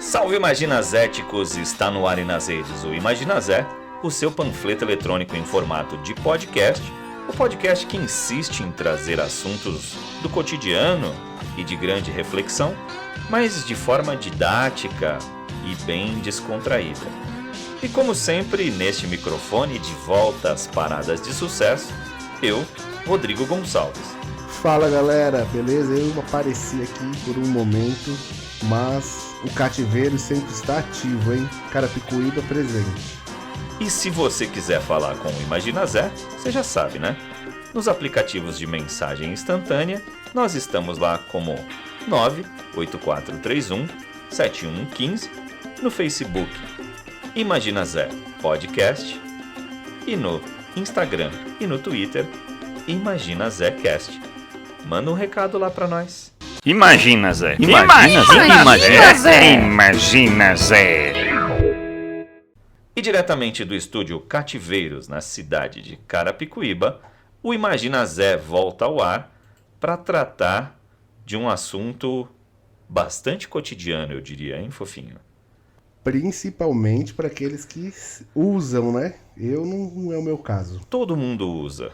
Salve Imaginazéticos, está no ar e nas redes o Imaginazé, o seu panfleto eletrônico em formato de podcast, o podcast que insiste em trazer assuntos do cotidiano e de grande reflexão, mas de forma didática e bem descontraída. E como sempre, neste microfone, de volta às paradas de sucesso, eu, Rodrigo Gonçalves. Fala galera, beleza? Eu apareci aqui por um momento, mas o cativeiro sempre está ativo, hein? Carapicuíba presente. E se você quiser falar com o Imaginazé, você já sabe, né? Nos aplicativos de mensagem instantânea, nós estamos lá como 98431-7115, no Facebook Imaginazé Podcast e no Instagram e no Twitter Imaginazécast. Manda um recado lá pra nós. Imagina, Zé. Imagina, Zé. E diretamente do estúdio Cativeiros, na cidade de Carapicuíba, o Imaginazé volta ao ar para tratar de um assunto bastante cotidiano, eu diria, hein, fofinho? Principalmente para aqueles que usam, né? Não é o meu caso. Todo mundo usa.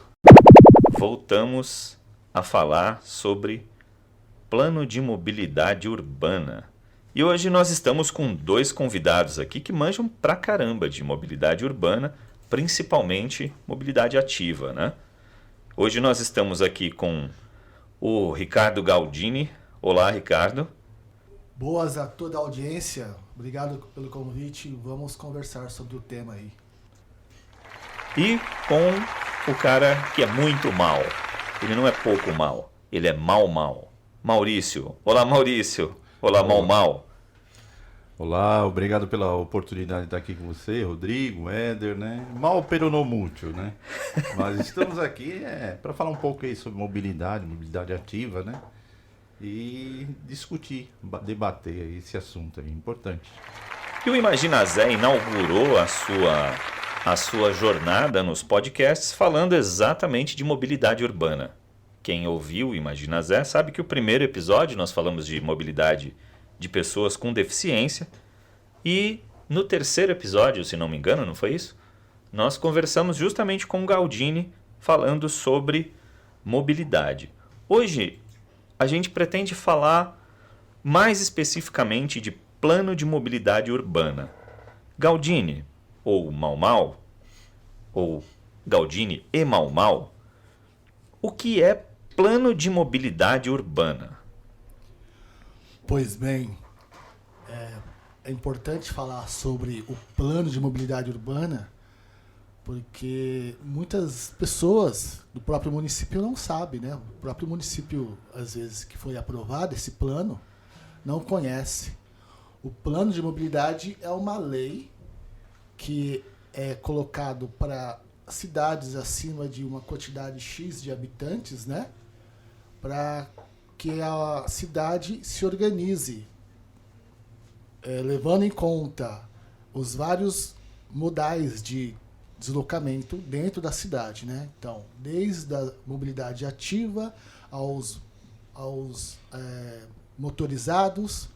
Voltamos a falar sobre plano de mobilidade urbana. E hoje nós estamos com dois convidados aqui que manjam pra caramba de mobilidade urbana, principalmente mobilidade ativa, né? Hoje nós estamos aqui com o Ricardo Galdini. Olá, Ricardo. Boas a toda a audiência, obrigado pelo convite, vamos conversar sobre o tema aí. E com o cara que é muito mal. Ele não é pouco mal, ele é mal. Maurício. Olá, Maurício. Olá, mal. Olá, obrigado pela oportunidade de estar aqui com você, Rodrigo, Éder, né? Mal pero no mucho, né? Mas estamos aqui para falar um pouco aí sobre mobilidade ativa, né? E discutir, debater aí esse assunto aí, importante. E o Imaginazé inaugurou a sua jornada nos podcasts falando exatamente de mobilidade urbana. Quem ouviu o Imaginazé sabe que o primeiro episódio nós falamos de mobilidade de pessoas com deficiência e no terceiro episódio, se não me engano, não foi isso? Nós conversamos justamente com o Galdini falando sobre mobilidade. Hoje a gente pretende falar mais especificamente de plano de mobilidade urbana. Galdini, ou Mal, ou Galdini e Mal, o que é plano de mobilidade urbana? Pois bem, é importante falar sobre o plano de mobilidade urbana, porque muitas pessoas do próprio município não sabem, né? O próprio município, às vezes, que foi aprovado esse plano, não conhece. O plano de mobilidade é uma lei que é colocado para cidades acima de uma quantidade X de habitantes, né? Para que a cidade se organize, levando em conta os vários modais de deslocamento dentro da cidade, né? Então, desde a mobilidade ativa aos motorizados,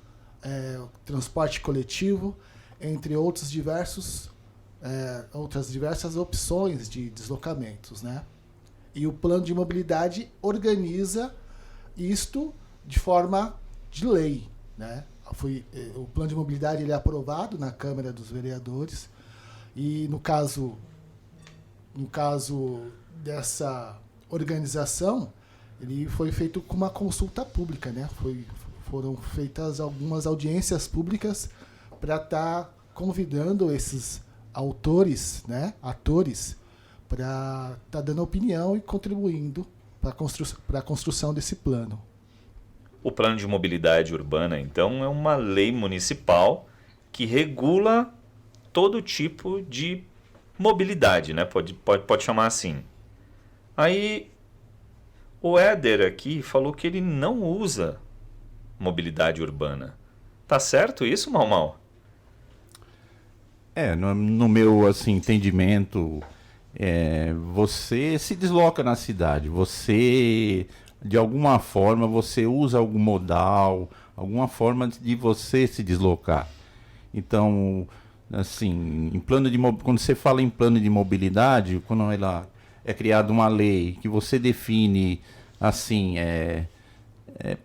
transporte coletivo, entre outras diversas opções de deslocamentos, né? E o plano de mobilidade organiza isto de forma de lei, né? O plano de mobilidade ele é aprovado na Câmara dos Vereadores e no caso dessa organização ele foi feito com uma consulta pública, né? Foram feitas algumas audiências públicas para estar convidando esses atores, para estar dando opinião e contribuindo para a construção desse plano. O plano de mobilidade urbana, então, é uma lei municipal que regula todo tipo de mobilidade, né? Pode chamar assim. Aí, o Éder aqui falou que ele não usa mobilidade urbana. Tá certo isso, Mal? No meu entendimento, você se desloca na cidade, você de alguma forma você usa algum modal, alguma forma de você se deslocar. Então, assim, quando você fala em plano de mobilidade, quando ela é criada uma lei que você define assim,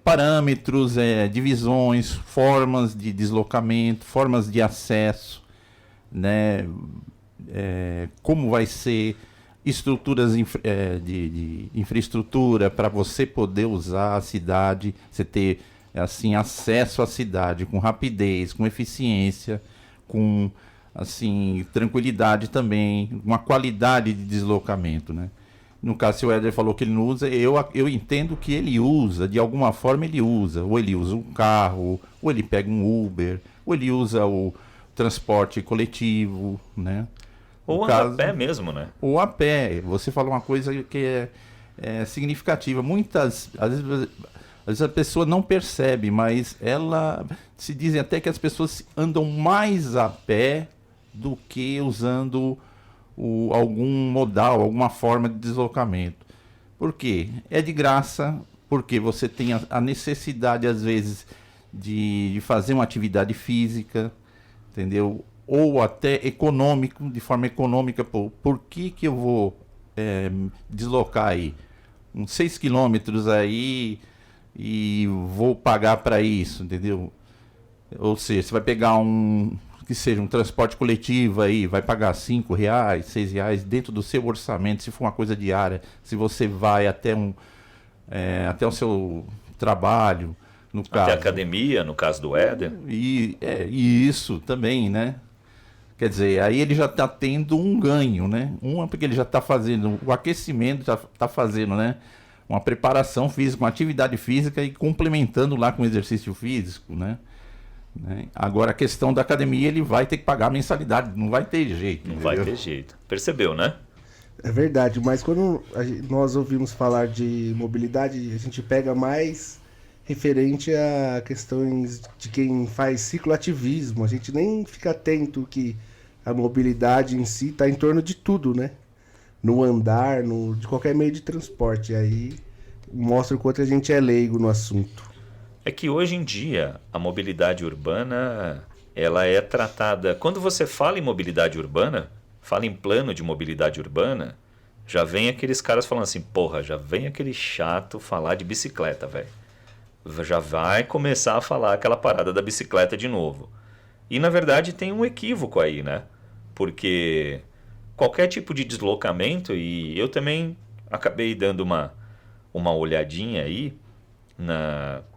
parâmetros, divisões, formas de deslocamento, formas de acesso, né? Como vai ser estruturas de infraestrutura para você poder usar a cidade, você ter assim acesso à cidade com rapidez, com eficiência, com assim tranquilidade também, uma qualidade de deslocamento, né? No caso, se o Éder falou que ele não usa, eu entendo que ele usa, de alguma forma ele usa. Ou ele usa um carro, ou ele pega um Uber, ou ele usa o transporte coletivo, né? Ou anda a pé mesmo, né? Ou a pé. Você falou uma coisa que é significativa. Às vezes a pessoa não percebe, mas se dizem até que as pessoas andam mais a pé do que usando algum modal, alguma forma de deslocamento. Por quê? É de graça, porque você tem a necessidade, às vezes, de fazer uma atividade física, entendeu? Ou até econômico, de forma econômica. Por que eu vou deslocar aí? Uns 6 quilômetros aí e vou pagar para isso, entendeu? Ou seja, você vai pegar que seja um transporte coletivo aí, vai pagar R$5, R$6 dentro do seu orçamento, se for uma coisa diária, se você vai até o seu trabalho, no caso. Até a academia, no caso do Éder. E isso também, né? Quer dizer, aí ele já está tendo um ganho, né? Porque ele já está fazendo o aquecimento, já está fazendo, né? Uma preparação física, uma atividade física e complementando lá com exercício físico, né? Agora a questão da academia, ele vai ter que pagar a mensalidade, não vai ter jeito. Não entendeu? vai ter jeito. Percebeu, né? É verdade, mas quando nós ouvimos falar de mobilidade, a gente pega mais referente a questões de quem faz cicloativismo. A gente nem fica atento que a mobilidade em si está em torno de tudo, né? No andar, de qualquer meio de transporte. Aí mostra o quanto a gente é leigo no assunto. É que hoje em dia a mobilidade urbana, ela é tratada... Quando você fala em mobilidade urbana, fala em plano de mobilidade urbana, já vem aqueles caras falando assim, porra, já vem aquele chato falar de bicicleta, velho. Já vai começar a falar aquela parada da bicicleta de novo. E na verdade tem um equívoco aí, né? Porque qualquer tipo de deslocamento, e eu também acabei dando uma olhadinha aí,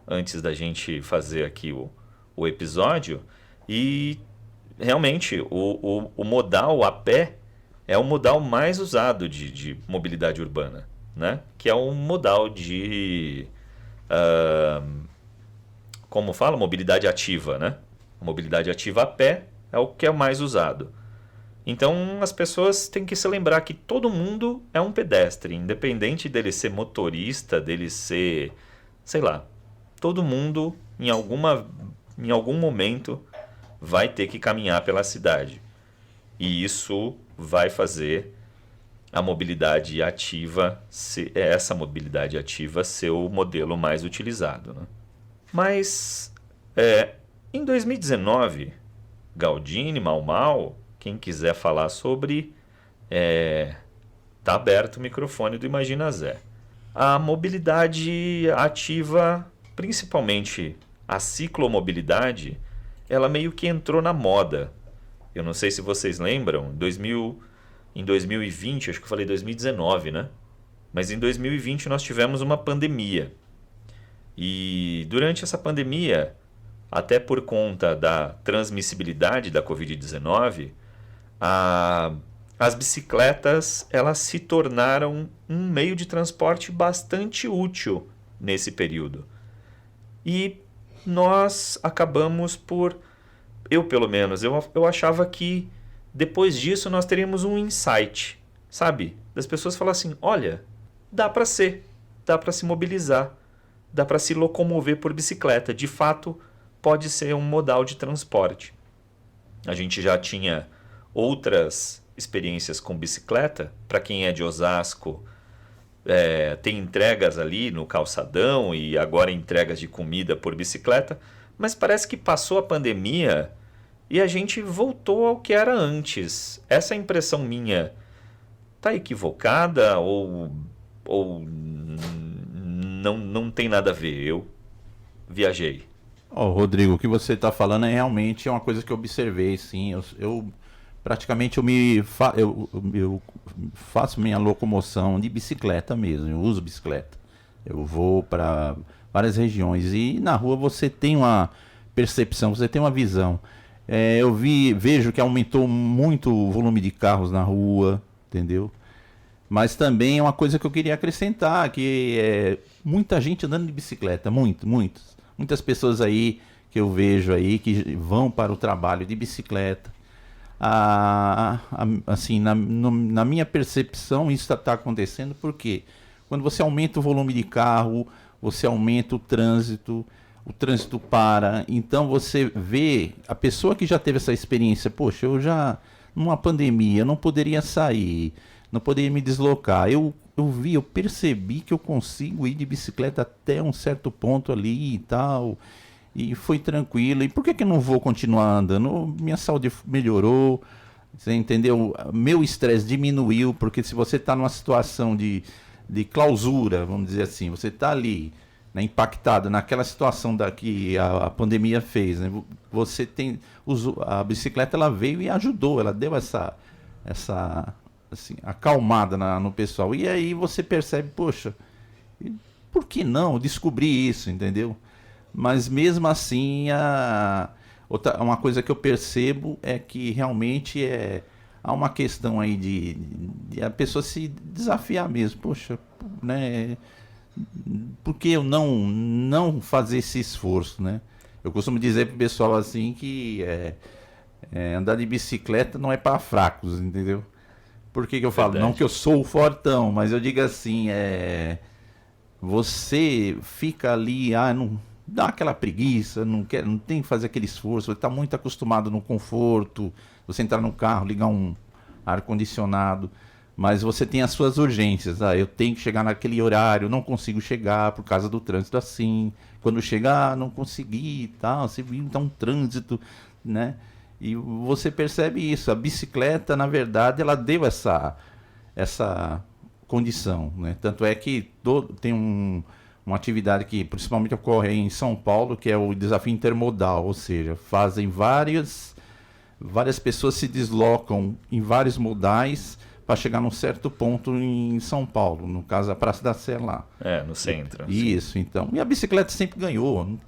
antes da gente fazer aqui o episódio, e realmente o modal a pé é o modal mais usado de mobilidade urbana, né? Que é um modal de como fala? Mobilidade ativa, né? Mobilidade ativa a pé é o que é mais usado. Então as pessoas têm que se lembrar que todo mundo é um pedestre, independente dele ser motorista, dele ser, sei lá, todo mundo em algum momento vai ter que caminhar pela cidade. E isso vai fazer a mobilidade ativa, essa mobilidade ativa ser o modelo mais utilizado, né? Mas em 2019, Galdini, Mau, quem quiser falar sobre, tá aberto o microfone do Imagina Zé. A mobilidade ativa, principalmente a ciclomobilidade, ela meio que entrou na moda. Eu não sei se vocês lembram, em 2020, acho que eu falei 2019, né? Mas em 2020 nós tivemos uma pandemia. E durante essa pandemia, até por conta da transmissibilidade da Covid-19, as bicicletas elas se tornaram um meio de transporte bastante útil nesse período. E nós acabamos por... Eu, pelo menos, eu achava que depois disso nós teríamos um insight, sabe? Das pessoas falarem assim, olha, dá para se mobilizar, dá para se locomover por bicicleta. De fato, pode ser um modal de transporte. A gente já tinha outras experiências com bicicleta. Para quem é de Osasco, tem entregas ali no calçadão e agora entregas de comida por bicicleta. Mas parece que passou a pandemia e a gente voltou ao que era antes. Essa impressão minha tá equivocada ou não tem nada a ver? Eu viajei. Ó, Rodrigo, o que você está falando é realmente uma coisa que eu observei, sim. Eu praticamente eu faço minha locomoção de bicicleta mesmo, eu uso bicicleta. Eu vou para várias regiões e na rua você tem uma percepção, você tem uma visão. Vejo que aumentou muito o volume de carros na rua, entendeu? Mas também é uma coisa que eu queria acrescentar, que é muita gente andando de bicicleta, muitas pessoas aí que eu vejo aí que vão para o trabalho de bicicleta. Assim, na minha percepção, isso está acontecendo porque quando você aumenta o volume de carro, você aumenta o trânsito para. Então você vê a pessoa que já teve essa experiência, poxa, eu numa pandemia, não poderia sair, não poderia me deslocar. Eu percebi que eu consigo ir de bicicleta até um certo ponto ali e tal. E foi tranquilo. E por que eu não vou continuar andando? Minha saúde melhorou, você entendeu? Meu estresse diminuiu, porque se você está numa situação de clausura, vamos dizer assim, você está ali, né, impactado naquela situação que a pandemia fez, né? Você tem a bicicleta, ela veio e ajudou, ela deu essa assim, acalmada no pessoal. E aí você percebe, poxa, por que não descobrir isso, entendeu? Mas mesmo assim, uma coisa que eu percebo é que realmente há uma questão aí de a pessoa se desafiar mesmo. Poxa, né? Por que eu não fazer esse esforço, né? Eu costumo dizer pro pessoal assim que andar de bicicleta não é para fracos, entendeu? Por que eu falo? Verdade. Não que eu sou o fortão, mas eu digo assim, você fica ali, não dá aquela preguiça, não tem que fazer aquele esforço, você está muito acostumado no conforto, você entrar no carro, ligar um ar-condicionado, mas você tem as suas urgências. Eu tenho que chegar naquele horário, não consigo chegar por causa do trânsito assim. Quando chegar, não consegui e tal, você viu, então um trânsito, né? E você percebe isso. A bicicleta, na verdade, ela deu essa condição, né? Tanto é que tem uma atividade que principalmente ocorre em São Paulo, que é o desafio intermodal, ou seja, fazem várias pessoas se deslocam em vários modais para chegar num certo ponto em São Paulo, no caso a Praça da Sé lá. No centro. Isso, então. E a bicicleta sempre ganhou,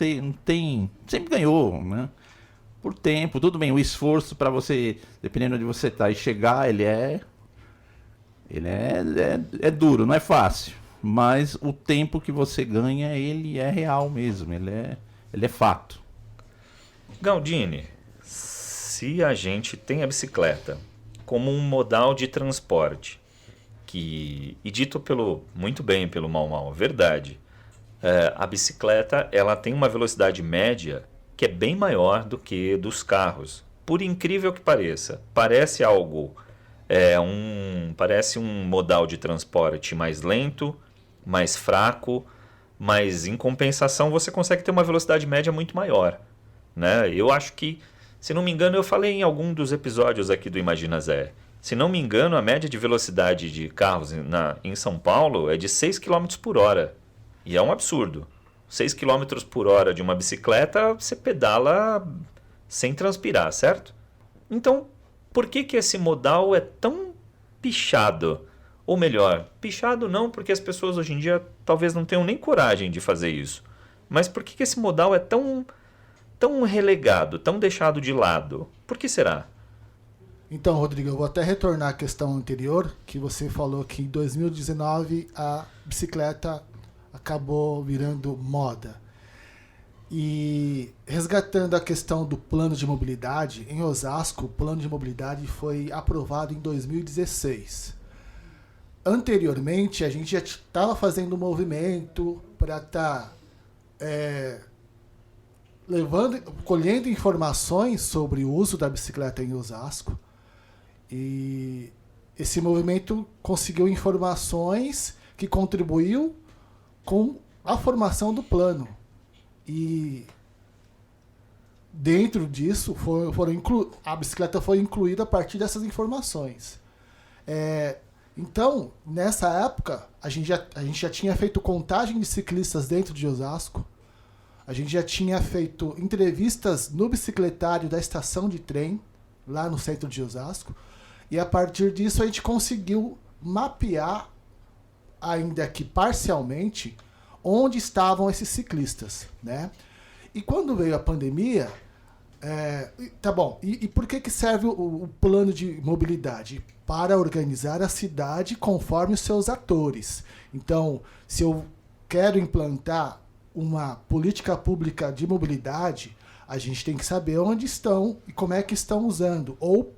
sempre ganhou, né? Por tempo, tudo bem, o esforço para você, dependendo de onde você tá e chegar, ele é duro, não é fácil. Mas o tempo que você ganha, ele é real mesmo, ele é fato. Galdini, se a gente tem a bicicleta como um modal de transporte, e dito muito bem pelo Mau, verdade, a bicicleta ela tem uma velocidade média que é bem maior do que dos carros. Por incrível que pareça, parece parece um modal de transporte mais lento, mais fraco, mas em compensação você consegue ter uma velocidade média muito maior, né? Eu acho que, se não me engano, eu falei em algum dos episódios aqui do Imagina Zé. Se não me engano, a média de velocidade de carros em São Paulo é de 6 km por hora. E é um absurdo. 6 km por hora de uma bicicleta, você pedala sem transpirar, certo? Então, por que esse modal é tão pichado? Ou melhor, pichado não, porque as pessoas hoje em dia talvez não tenham nem coragem de fazer isso. Mas por que esse modal é tão relegado, tão deixado de lado? Por que será? Então, Rodrigo, eu vou até retornar à questão anterior, que você falou que em 2019 a bicicleta acabou virando moda. E resgatando a questão do plano de mobilidade, em Osasco, o plano de mobilidade foi aprovado em 2016. Anteriormente, a gente já estava fazendo um movimento para estar colhendo informações sobre o uso da bicicleta em Osasco. E esse movimento conseguiu informações que contribuiu com a formação do plano. E dentro disso, a bicicleta foi incluída a partir dessas informações. Então, nessa época, a gente já tinha feito contagem de ciclistas dentro de Osasco, a gente já tinha feito entrevistas no bicicletário da estação de trem, lá no centro de Osasco, e a partir disso a gente conseguiu mapear, ainda que parcialmente, onde estavam esses ciclistas, né? E quando veio a pandemia, tá bom, e por que serve o plano de mobilidade? Para organizar a cidade conforme os seus atores. Então, se eu quero implantar uma política pública de mobilidade, a gente tem que saber onde estão e como é que estão usando, ou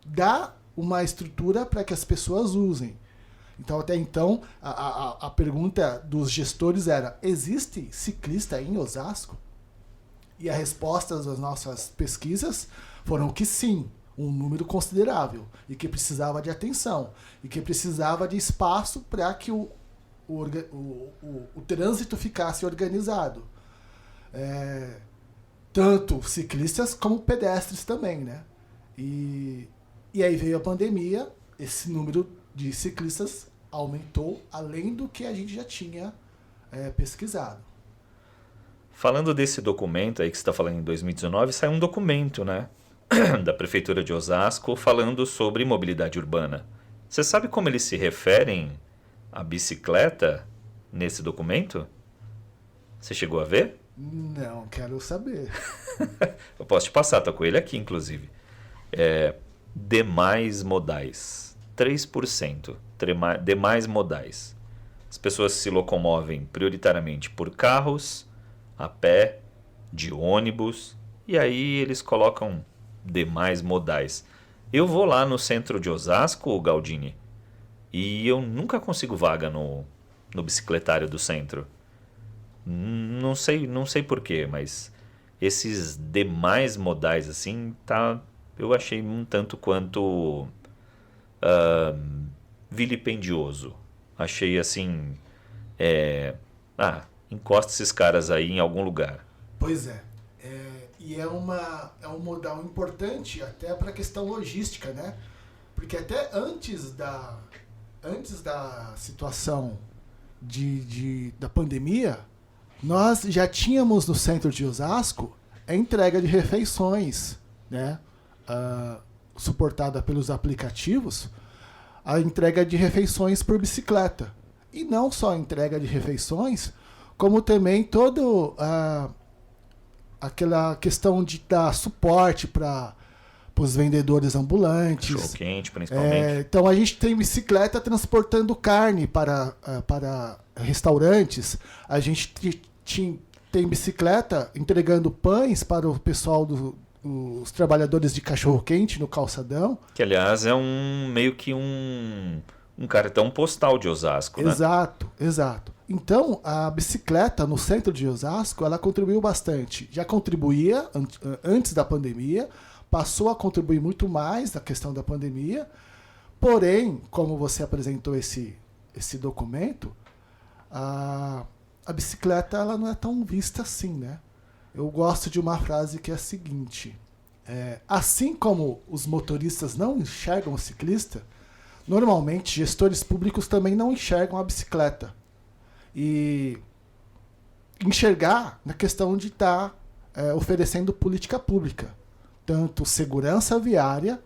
dar uma estrutura para que as pessoas usem. Então, até então, a pergunta dos gestores era: existe ciclista em Osasco? E a resposta das nossas pesquisas foram que sim, um número considerável, e que precisava de atenção, e que precisava de espaço para que o trânsito ficasse organizado. Tanto ciclistas como pedestres também, né? E aí veio a pandemia, esse número de ciclistas aumentou, além do que a gente já tinha pesquisado. Falando desse documento aí que você está falando em 2019, saiu um documento, né, da Prefeitura de Osasco falando sobre mobilidade urbana. Você sabe como eles se referem à bicicleta nesse documento? Você chegou a ver? Não, quero saber. Eu posso te passar, tá com ele aqui, inclusive. Demais modais. 3%. Demais modais. As pessoas se locomovem prioritariamente por carros, a pé, de ônibus, e aí eles colocam demais modais. Eu vou lá no centro de Osasco, Galdini, e eu nunca consigo vaga no bicicletário do centro. Não sei porquê, mas esses demais modais assim, eu achei um tanto quanto vilipendioso. Achei assim, encosta esses caras aí em algum lugar. Pois é. E é um modal importante até para a questão logística, né? Porque até antes da situação da pandemia, nós já tínhamos no centro de Osasco a entrega de refeições, né? Suportada pelos aplicativos, a entrega de refeições por bicicleta. E não só a entrega de refeições, como também toda aquela questão de dar suporte para os vendedores ambulantes. Cachorro quente, principalmente. Então a gente tem bicicleta transportando carne para restaurantes. A gente tem bicicleta entregando pães para o pessoal os trabalhadores de cachorro quente no calçadão. Que aliás é meio que um cartão postal de Osasco, né? Exato. Então, a bicicleta no centro de Osasco, ela contribuiu bastante. Já contribuía antes da pandemia, passou a contribuir muito mais na questão da pandemia. Porém, como você apresentou esse documento, a bicicleta ela não é tão vista assim, né? Eu gosto de uma frase que é a seguinte: assim como os motoristas não enxergam o ciclista, normalmente gestores públicos também não enxergam a bicicleta. E enxergar na questão de estar oferecendo política pública, tanto segurança viária,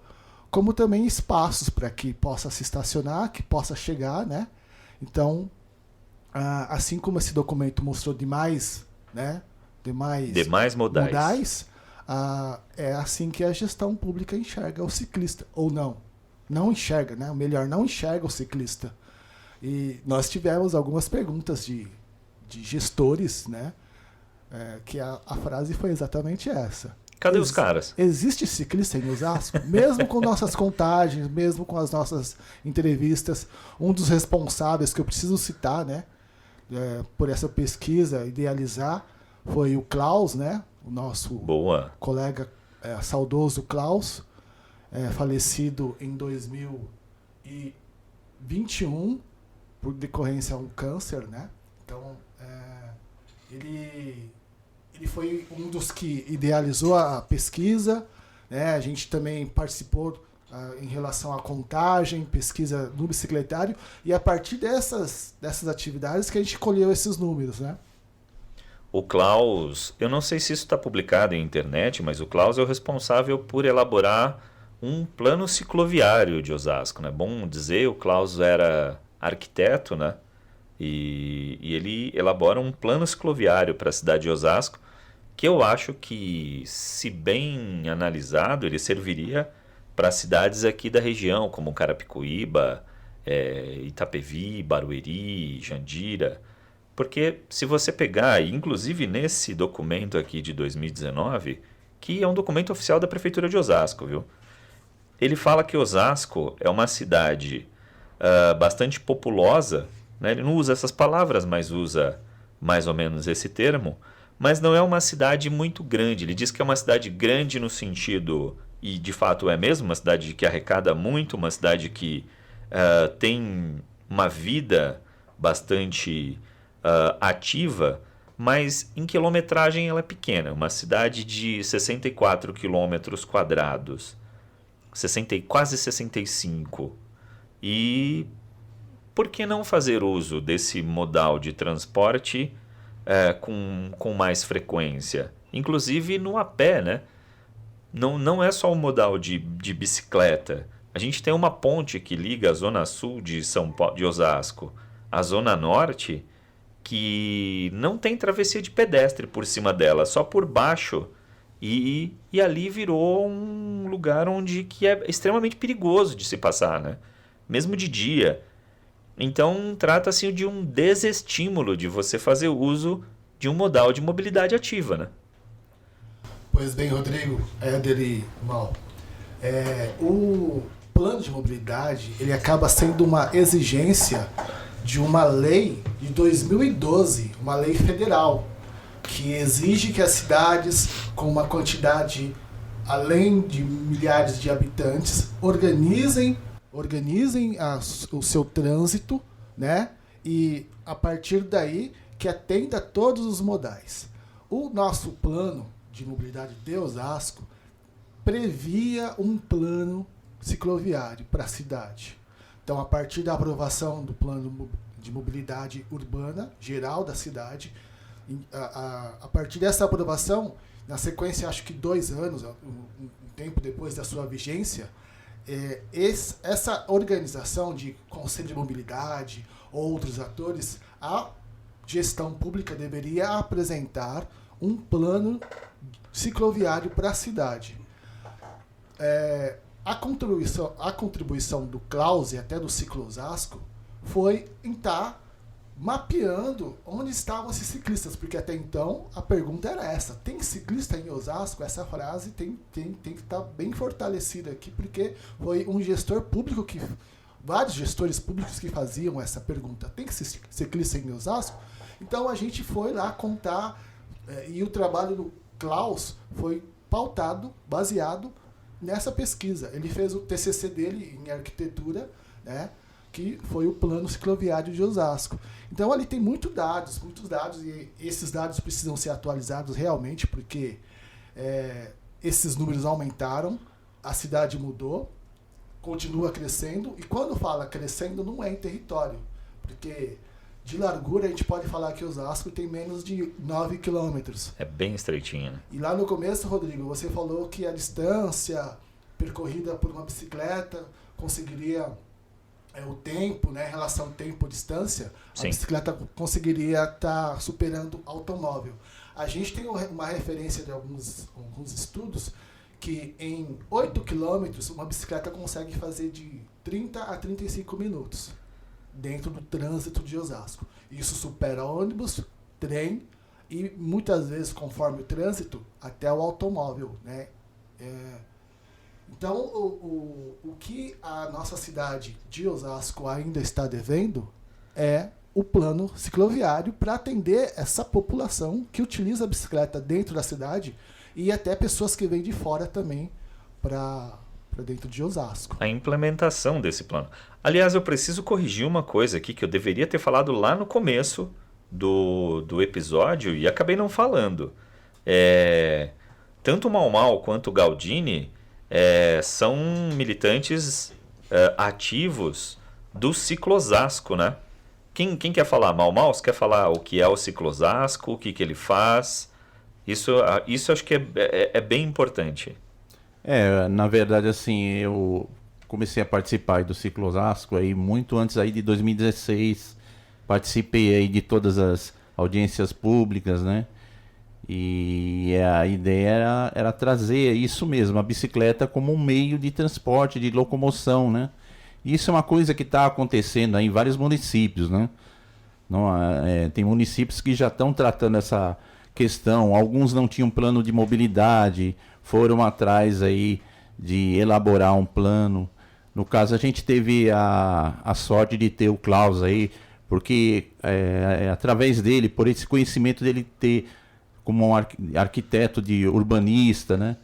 como também espaços para que possa se estacionar, que possa chegar, né? Então, assim como esse documento mostrou demais modais, é assim que a gestão pública enxerga o ciclista, ou não enxerga, né? Melhor, não enxerga o ciclista. E nós tivemos algumas perguntas de gestores, né? Que a frase foi exatamente essa. Cadê os caras? Existe ciclista em Osasco? Mesmo com nossas contagens, mesmo com as nossas entrevistas, um dos responsáveis que eu preciso citar, né? Por essa pesquisa, idealizar, foi o Klaus, né? O nosso colega saudoso Klaus, falecido em 2021 por decorrência a um câncer, né? Então, ele Ele foi um dos que idealizou a pesquisa, né? A gente também participou em relação à contagem, pesquisa no bicicletário, e a partir dessas atividades que a gente colheu esses números, né? O Klaus, eu não sei se isso está publicado em internet, mas o Klaus é o responsável por elaborar um plano cicloviário de Osasco, né? Bom dizer, o Klaus era arquiteto, né? E ele elabora um plano cicloviário para a cidade de Osasco, que eu acho que, se bem analisado, ele serviria para cidades aqui da região, como Carapicuíba, Itapevi, Barueri, Jandira. Porque se você pegar, inclusive nesse documento aqui de 2019, que é um documento oficial da Prefeitura de Osasco, viu? Ele fala que Osasco é uma cidade bastante populosa, né? Ele não usa essas palavras, mas usa mais ou menos esse termo, mas não é uma cidade muito grande. Ele diz que é uma cidade grande no sentido, e de fato é mesmo, uma cidade que arrecada muito, uma cidade que tem uma vida bastante ativa, mas em quilometragem ela é pequena. Uma cidade de 64 quilômetros quadrados, quase 65. E por que não fazer uso desse modal de transporte com mais frequência? Inclusive no a pé, né? Não é só o modal de bicicleta. A gente tem uma ponte que liga a zona sul de Osasco à zona norte, que não tem travessia de pedestre por cima dela, só por baixo. E ali virou um lugar que é extremamente perigoso de se passar, né? Mesmo de dia. Então, trata-se de um desestímulo de você fazer uso de um modal de mobilidade ativa, né? Pois bem, Rodrigo, Éder e Mal, o plano de mobilidade ele acaba sendo uma exigência de uma lei de 2012, uma lei federal, que exige que as cidades com uma quantidade além de milhares de habitantes organizem o seu trânsito, né? E a partir daí que atenda todos os modais. O nosso plano de mobilidade de Osasco previa um plano cicloviário para a cidade. Então, a partir da aprovação do plano de mobilidade urbana geral da cidade, a partir dessa aprovação, na sequência, acho que 2 anos, um tempo depois da sua vigência, essa organização de Conselho de Mobilidade, outros atores, a gestão pública deveria apresentar um plano cicloviário para a cidade. A contribuição do Klaus e até do Ciclo Osasco foi em estar mapeando onde estavam esses ciclistas, porque até então a pergunta era essa: tem ciclista em Osasco? Essa frase tem que estar bem fortalecida aqui, porque foi um gestor público vários gestores públicos que faziam essa pergunta: tem ciclista em Osasco? Então a gente foi lá contar, e o trabalho do Klaus foi pautado, baseado nessa pesquisa. Ele fez o TCC dele em arquitetura, né, que foi o plano cicloviário de Osasco. Então ali tem muitos dados, e esses dados precisam ser atualizados realmente, porque esses números aumentaram, a cidade mudou, continua crescendo, e quando fala crescendo não é em território, porque de largura a gente pode falar que Osasco tem menos de 9 quilômetros. É bem estreitinho, né? E lá no começo, Rodrigo, você falou que a distância percorrida por uma bicicleta conseguiria o tempo, né, relação tempo-distância, a bicicleta conseguiria estar superando o automóvel. A gente tem uma referência de alguns estudos que em 8 quilômetros uma bicicleta consegue fazer de 30 a 35 minutos dentro do trânsito de Osasco. Isso supera ônibus, trem e muitas vezes, conforme o trânsito, até o automóvel, né? Então, o que a nossa cidade de Osasco ainda está devendo é o plano cicloviário para atender essa população que utiliza a bicicleta dentro da cidade e até pessoas que vêm de fora também para dentro de Osasco. A implementação desse plano. Aliás, eu preciso corrigir uma coisa aqui que eu deveria ter falado lá no começo do episódio e acabei não falando. Tanto o Mau Mau quanto o Galdini são militantes ativos do Ciclosasco, né? Quem quer falar? Mau Mau? Você quer falar o que é o Ciclosasco, o que ele faz? Isso acho que é bem importante. Na verdade, assim, eu comecei a participar aí do Ciclosasco aí muito antes aí de 2016. Participei aí de todas as audiências públicas, né? E a ideia era trazer isso mesmo, a bicicleta como um meio de transporte, de locomoção, né? Isso é uma coisa que está acontecendo aí em vários municípios, né? Tem municípios que já estão tratando essa questão, alguns não tinham plano de mobilidade, foram atrás aí de elaborar um plano. No caso, a gente teve a sorte de ter o Klaus aí, porque através dele, por esse conhecimento dele ter como um arquiteto de urbanista, né?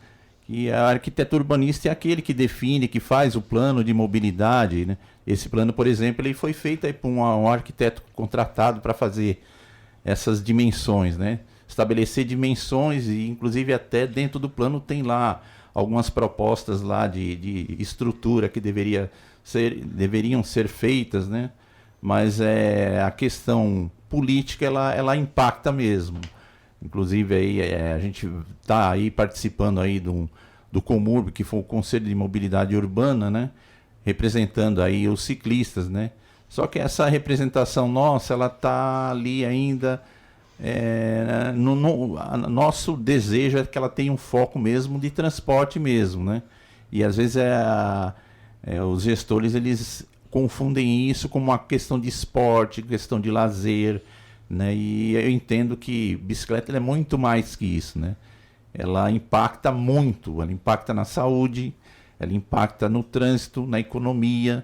E a arquiteto urbanista é aquele que define, que faz o plano de mobilidade, né? Esse plano, por exemplo, ele foi feito aí por um arquiteto contratado para fazer essas dimensões, né? Estabelecer dimensões e, inclusive, até dentro do plano tem lá algumas propostas lá de estrutura que deveriam ser feitas, né? Mas a questão política ela impacta mesmo. Inclusive aí a gente está aí participando aí do Comurb, que foi o Conselho de Mobilidade Urbana, né? Representando aí os ciclistas, né? Só que essa representação nossa, ela está ali ainda. Nosso desejo é que ela tenha um foco mesmo de transporte mesmo, né? E às vezes os gestores eles confundem isso com uma questão de esporte, questão de lazer, né? E eu entendo que bicicleta ela é muito mais que isso, né? Ela impacta muito, ela impacta na saúde, ela impacta no trânsito, na economia,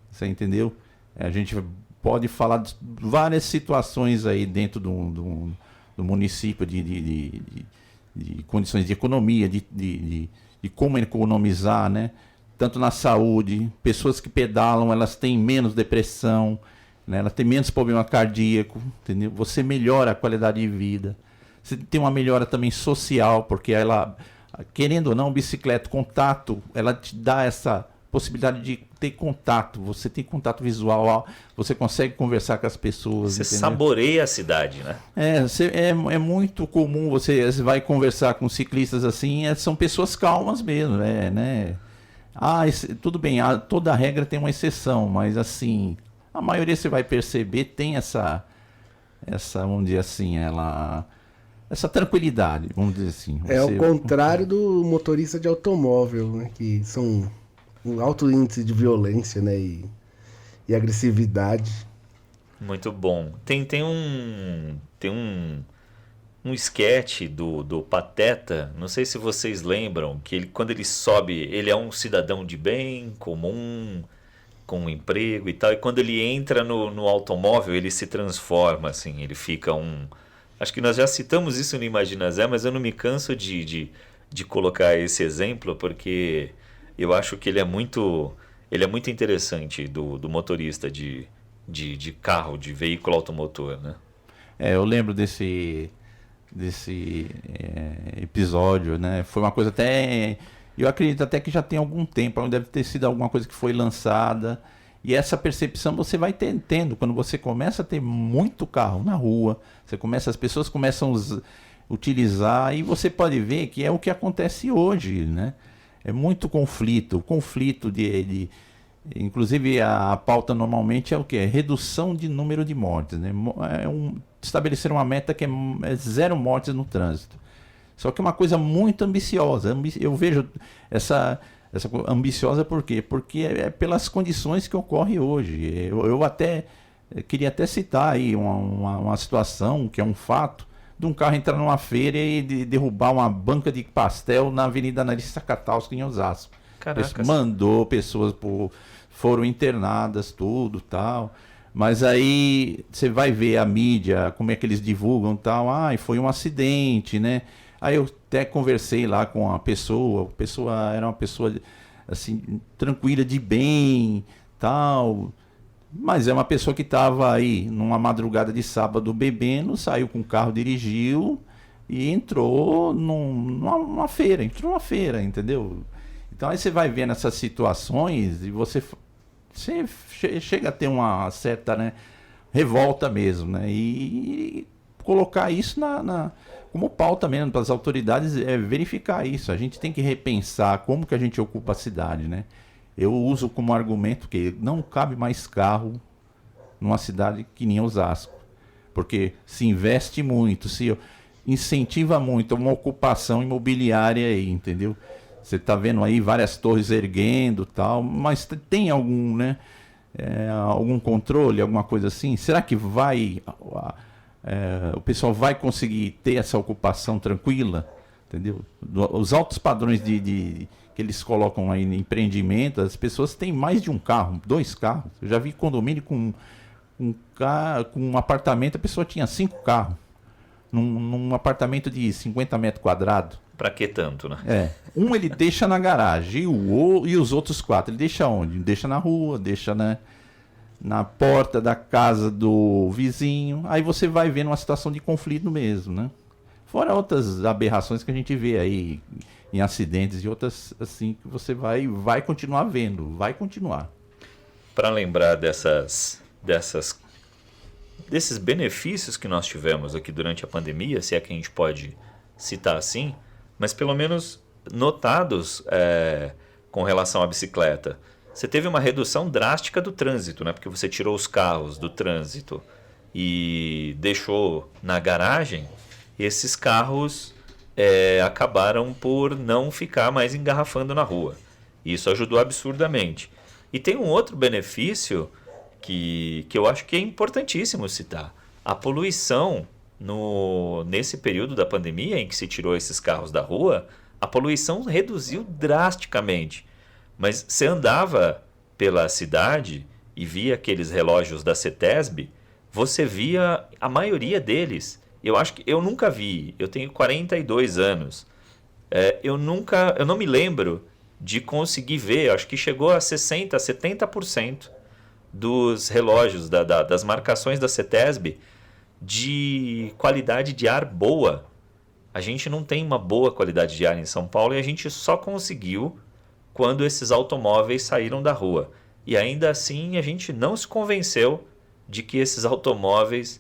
você entendeu? A gente pode falar de várias situações aí dentro do município de condições de economia, de como economizar, né? Tanto na saúde, pessoas que pedalam, elas têm menos depressão, né? Elas têm menos problema cardíaco, entendeu? Você melhora a qualidade de vida. Você tem uma melhora também social, porque ela, querendo ou não, bicicleta, contato, ela te dá essa possibilidade de ter contato. Você tem contato visual, você consegue conversar com as pessoas. Você entendeu? saboreia a cidade, né? É muito comum, você vai conversar com ciclistas assim, são pessoas calmas mesmo, né? Tudo bem, toda regra tem uma exceção, mas assim, a maioria você vai perceber tem essa vamos dizer assim, essa tranquilidade, vamos dizer assim. É o contrário do motorista de automóvel, né? Que são um alto índice de violência, né? E agressividade. Muito bom. Tem um sketch do Pateta, não sei se vocês lembram, que quando ele sobe, ele é um cidadão de bem, comum, com um emprego e tal, e quando ele entra no automóvel, ele se transforma, assim, ele fica Acho que nós já citamos isso no Imagina Zé, mas eu não me canso de colocar esse exemplo, porque eu acho que ele é muito interessante do motorista de carro, de veículo automotor, né? Eu lembro desse episódio, né? Foi uma coisa até... Eu acredito até que já tem algum tempo, deve ter sido alguma coisa que foi lançada. E essa percepção você vai tendo quando você começa a ter muito carro na rua, as pessoas começam a utilizar, e você pode ver que é o que acontece hoje, né? É muito conflito inclusive a pauta normalmente é o que? Redução de número de mortes, né? Estabelecer uma meta que é 0 mortes no trânsito. Só que é uma coisa muito ambiciosa. Eu vejo essa ambiciosa por quê? Porque é pelas condições que ocorre hoje. Eu queria até citar aí uma situação que é um fato de um carro entrar numa feira e derrubar uma banca de pastel na Avenida Narissa Catalski em Osasco. Caracas. Mandou pessoas foram internadas, tudo tal. Mas aí você vai ver a mídia, como é que eles divulgam tal. Foi um acidente, né? Aí eu até conversei lá com a pessoa era uma pessoa assim, tranquila, de bem, tal. Mas é uma pessoa que estava aí numa madrugada de sábado bebendo, saiu com o carro, dirigiu, e entrou numa feira, entendeu? Então aí você vai vendo essas situações e você chega a ter uma certa, né, revolta mesmo, né? E colocar isso como pauta mesmo para as autoridades, verificar isso. A gente tem que repensar como que a gente ocupa a cidade, né? Eu uso como argumento que não cabe mais carro numa cidade que nem Osasco, porque se investe muito, se incentiva muito uma ocupação imobiliária aí, entendeu? Você está vendo aí várias torres erguendo e tal, mas tem algum, né, algum controle, alguma coisa assim? Será que o pessoal vai conseguir ter essa ocupação tranquila? Entendeu? Os altos padrões que eles colocam aí no empreendimento, as pessoas têm mais de um carro, 2 carros. Eu já vi condomínio com um apartamento, a pessoa tinha 5 carros. Num apartamento de 50 metros quadrados. Pra que tanto, né? Um ele deixa na garagem e os outros 4 ele deixa onde? Deixa na rua, deixa na porta da casa do vizinho. Aí você vai vendo uma situação de conflito mesmo, né? Fora outras aberrações que a gente vê aí em acidentes e outras assim que você vai continuar vendo, vai continuar. Para lembrar desses benefícios que nós tivemos aqui durante a pandemia, se é que a gente pode citar assim, mas pelo menos notados com relação à bicicleta. Você teve uma redução drástica do trânsito, né? Porque você tirou os carros do trânsito e deixou na garagem, e esses carros acabaram por não ficar mais engarrafando na rua. Isso ajudou absurdamente. E tem um outro benefício que eu acho que é importantíssimo citar. A poluição, nesse período da pandemia em que se tirou esses carros da rua, a poluição reduziu drasticamente. Mas você andava pela cidade e via aqueles relógios da CETESB, você via a maioria deles. Eu acho que eu nunca vi, eu tenho 42 anos, eu não me lembro de conseguir ver, acho que chegou a 60%, 70% dos relógios, das marcações da CETESB de qualidade de ar boa. A gente não tem uma boa qualidade de ar em São Paulo e a gente só conseguiu quando esses automóveis saíram da rua. E ainda assim a gente não se convenceu de que esses automóveis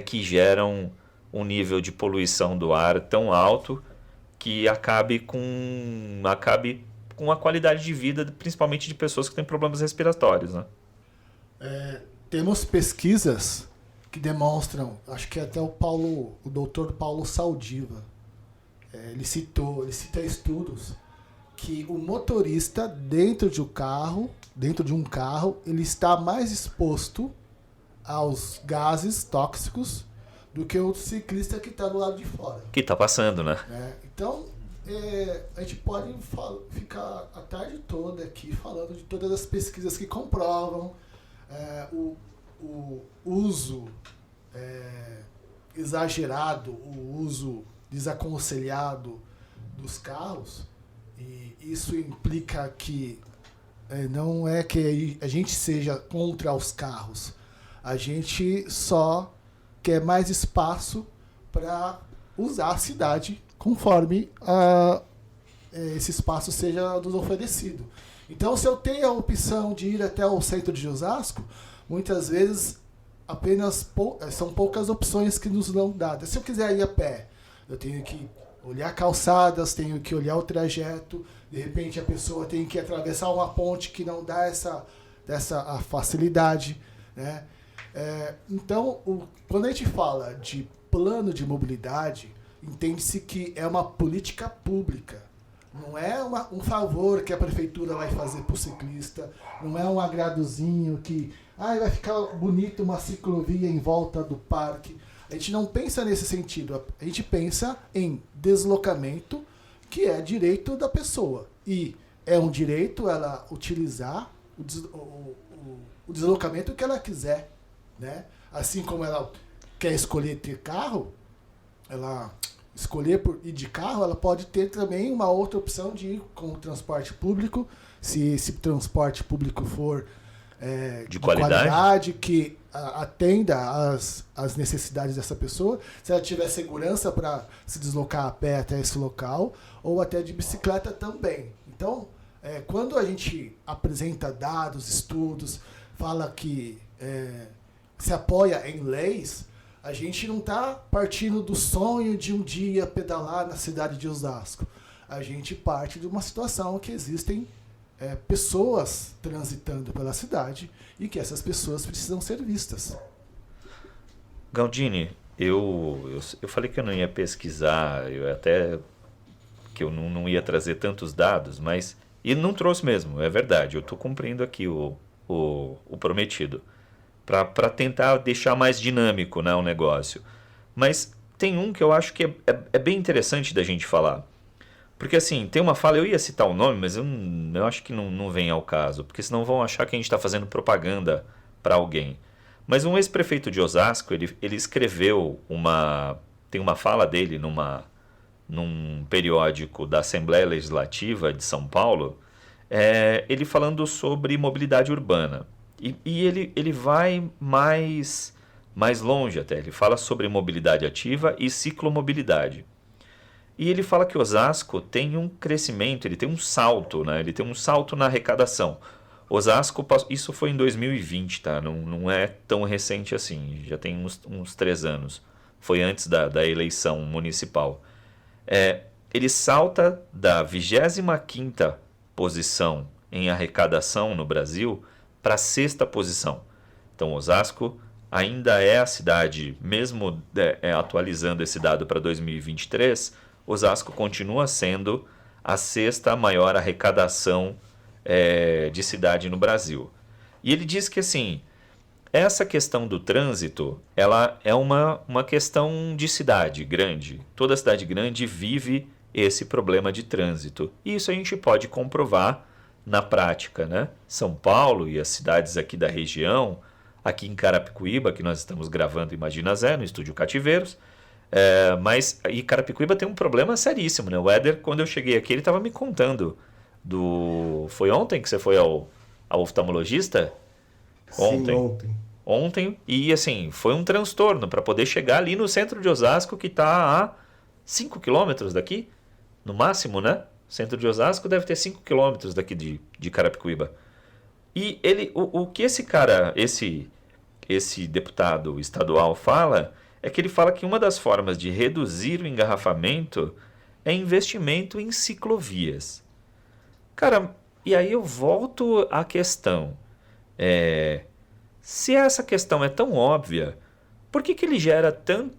que geram um nível de poluição do ar tão alto que acabe com a qualidade de vida, principalmente de pessoas que têm problemas respiratórios, né? Temos pesquisas que demonstram, acho que até o doutor Paulo Saldiva, ele cita estudos que o motorista dentro de um carro, ele está mais exposto aos gases tóxicos do que o ciclista que está do lado de fora. Que está passando, né? Então, a gente pode ficar a tarde toda aqui falando de todas as pesquisas que comprovam o uso exagerado, o uso desaconselhado dos carros, e isso implica que não é que a gente seja contra os carros, a gente só quer mais espaço para usar a cidade conforme esse espaço seja nos oferecido. Então, se eu tenho a opção de ir até o centro de Osasco, muitas vezes são poucas opções que nos dão dadas. Se eu quiser ir a pé, eu tenho que olhar calçadas, tenho que olhar o trajeto, de repente a pessoa tem que atravessar uma ponte que não dá essa facilidade, né? Então, quando a gente fala de plano de mobilidade, entende-se que é uma política pública. Não é um favor que a prefeitura vai fazer para o ciclista, não é um agradozinho que vai ficar bonito uma ciclovia em volta do parque. A gente não pensa nesse sentido, a gente pensa em deslocamento, que é direito da pessoa. E é um direito ela utilizar o deslocamento que ela quiser, né? Assim como ela quer escolher ter carro, ela escolher por ir de carro, ela pode ter também uma outra opção de ir com o transporte público, se esse transporte público for De qualidade? qualidade, que atenda às necessidades dessa pessoa, se ela tiver segurança para se deslocar a pé até esse local, ou até de bicicleta também. Então, quando a gente apresenta dados, estudos, fala que se apoia em leis, a gente não está partindo do sonho de um dia pedalar na cidade de Osasco. A gente parte de uma situação que existem pessoas transitando pela cidade e que essas pessoas precisam ser vistas. Galdini, eu falei que eu não ia pesquisar, eu até que eu não ia trazer tantos dados, mas e não trouxe mesmo, é verdade. Eu estou cumprindo aqui o prometido para tentar deixar mais dinâmico, né, o negócio. Mas tem um que eu acho que é bem interessante da gente falar. Porque assim, tem uma fala, eu ia citar o nome, mas eu acho que não vem ao caso, porque senão vão achar que a gente está fazendo propaganda para alguém. Mas um ex-prefeito de Osasco, ele escreveu tem uma fala dele num periódico da Assembleia Legislativa de São Paulo, ele falando sobre mobilidade urbana. E ele vai mais longe até, ele fala sobre mobilidade ativa e ciclomobilidade. E ele fala que Osasco tem um crescimento, ele tem um salto, né? Ele tem um salto na arrecadação. Osasco, isso foi em 2020, tá? Não é tão recente assim, já tem uns 3 anos. Foi antes da eleição municipal. Ele salta da 25ª posição em arrecadação no Brasil para a 6ª posição. Então, Osasco ainda é a cidade, mesmo atualizando esse dado para 2023, Osasco continua sendo a 6ª maior arrecadação de cidade no Brasil. E ele diz que assim, essa questão do trânsito, ela é uma questão de cidade grande. Toda cidade grande vive esse problema de trânsito. E isso a gente pode comprovar na prática, né? São Paulo e as cidades aqui da região, aqui em Carapicuíba, que nós estamos gravando Imagina Zé, no Estúdio Cativeiros, mas e Carapicuíba tem um problema seríssimo, né? O Éder, quando eu cheguei aqui, ele estava me contando Foi ontem que você foi ao oftalmologista? Sim, ontem. Ontem, e assim, foi um transtorno para poder chegar ali no centro de Osasco, que está a 5 quilômetros daqui, no máximo, né? O centro de Osasco deve ter 5 quilômetros daqui de Carapicuíba. E o que esse cara, esse deputado estadual fala, é que ele fala que uma das formas de reduzir o engarrafamento é investimento em ciclovias. Cara, e aí eu volto à questão. Se essa questão é tão óbvia, por que ele gera tanta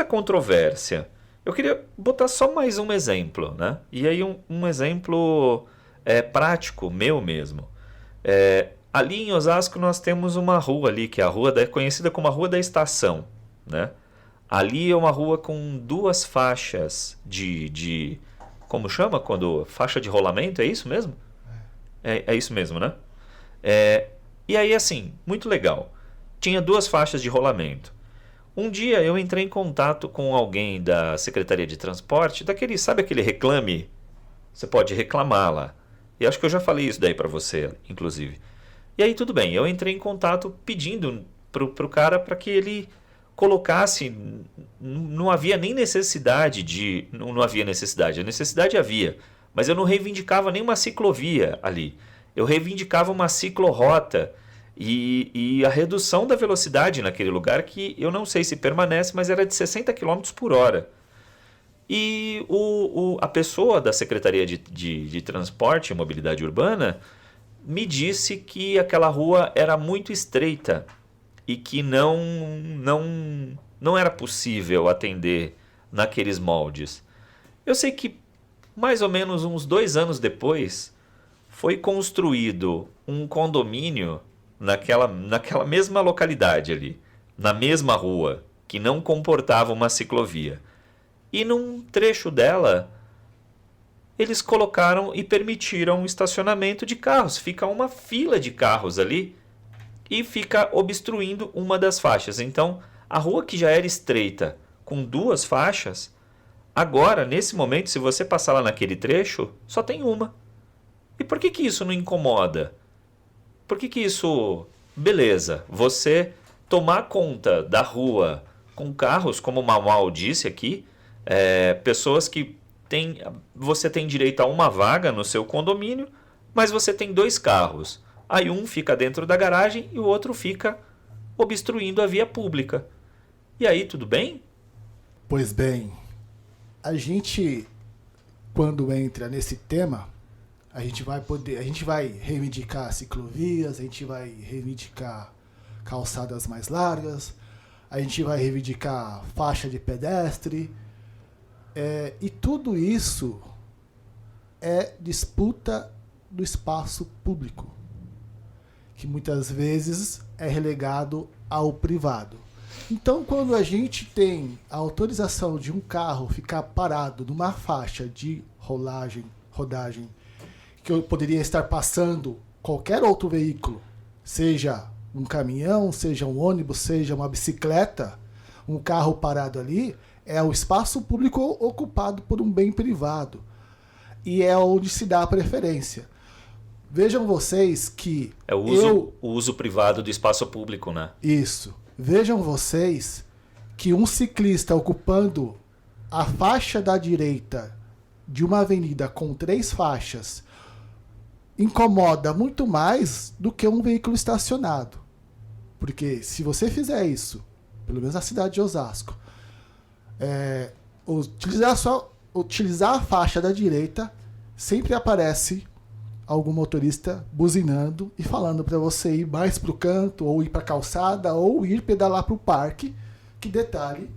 controvérsia? Eu queria botar só mais um exemplo, né? E aí um exemplo prático, meu mesmo. Ali em Osasco nós temos uma rua ali, que é a rua conhecida como a Rua da Estação, né? Ali é uma rua com 2 faixas de como chama? Faixa de rolamento, é isso mesmo? É isso mesmo, né? E aí, assim, muito legal. Tinha 2 faixas de rolamento. Um dia eu entrei em contato com alguém da Secretaria de Transporte, sabe aquele reclame? Você pode reclamar lá. E acho que eu já falei isso daí para você, inclusive. E aí tudo bem, eu entrei em contato pedindo pro cara para que ele colocasse, não havia nem necessidade não havia necessidade, a necessidade havia, mas eu não reivindicava nenhuma ciclovia ali. Eu reivindicava uma ciclorrota e a redução da velocidade naquele lugar, que eu não sei se permanece, mas era de 60 km por hora. E a pessoa da Secretaria de Transporte e Mobilidade Urbana me disse que aquela rua era muito estreita e que não era possível atender naqueles moldes. Eu sei que mais ou menos uns 2 anos depois foi construído um condomínio naquela mesma localidade ali, na mesma rua, que não comportava uma ciclovia. E num trecho dela, eles colocaram e permitiram o estacionamento de carros. Fica uma fila de carros ali e fica obstruindo uma das faixas. Então, a rua que já era estreita, com 2 faixas, agora, nesse momento, se você passar lá naquele trecho, só tem uma. E por que isso não incomoda? Por que isso... Beleza, você tomar conta da rua com carros, como o Mamal disse aqui, pessoas que você tem direito a uma vaga no seu condomínio, mas você tem 2 carros. Aí um fica dentro da garagem e o outro fica obstruindo a via pública. E aí, tudo bem? Pois bem, a gente, quando entra nesse tema, a gente vai reivindicar ciclovias, a gente vai reivindicar calçadas mais largas, a gente vai reivindicar faixa de pedestre, e tudo isso é disputa do espaço público, que muitas vezes é relegado ao privado. Então, quando a gente tem a autorização de um carro ficar parado numa faixa de rodagem, que eu poderia estar passando qualquer outro veículo, seja um caminhão, seja um ônibus, seja uma bicicleta, um carro parado ali, é o espaço público ocupado por um bem privado. E é onde se dá a preferência. Vejam vocês que... É o uso privado do espaço público, né? Isso. Vejam vocês que um ciclista ocupando a faixa da direita de uma avenida com 3 faixas incomoda muito mais do que um veículo estacionado. Porque se fizer isso, pelo menos na cidade de Osasco, utilizar a faixa da direita, sempre aparece algum motorista buzinando e falando para você ir mais para o canto, ou ir para a calçada, ou ir pedalar para o parque. Que detalhe,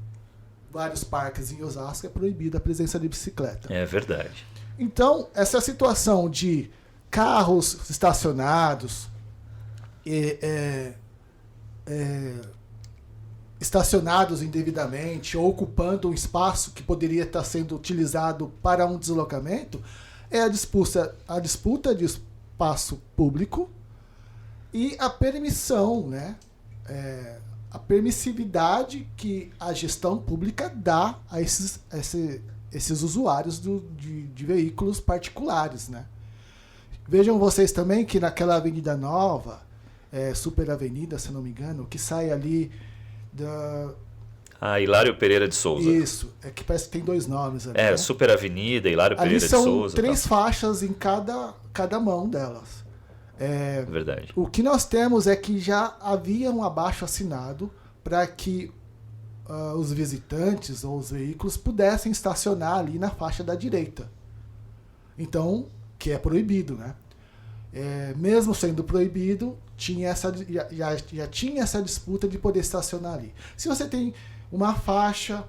vários parques em Osasco é proibida a presença de bicicleta. É verdade. Então, essa situação de carros estacionados, estacionados indevidamente, ou ocupando um espaço que poderia estar sendo utilizado para um deslocamento, é a disputa de espaço público e a permissão, né? A permissividade que a gestão pública dá a esses usuários de veículos particulares, né? Vejam vocês também que naquela Avenida Nova, Super Avenida, se não me engano, que sai ali da... Hilário Pereira de Souza. Isso, que parece que tem 2 nomes ali. Né? Super Avenida, Hilário ali Pereira de Souza. Ali são 3 faixas em cada mão delas. Verdade. O que nós temos é que já havia um abaixo-assinado para que os visitantes ou os veículos pudessem estacionar ali na faixa da direita. Então, que é proibido, né? Mesmo sendo proibido, já tinha essa disputa de poder estacionar ali. Se você tem uma faixa,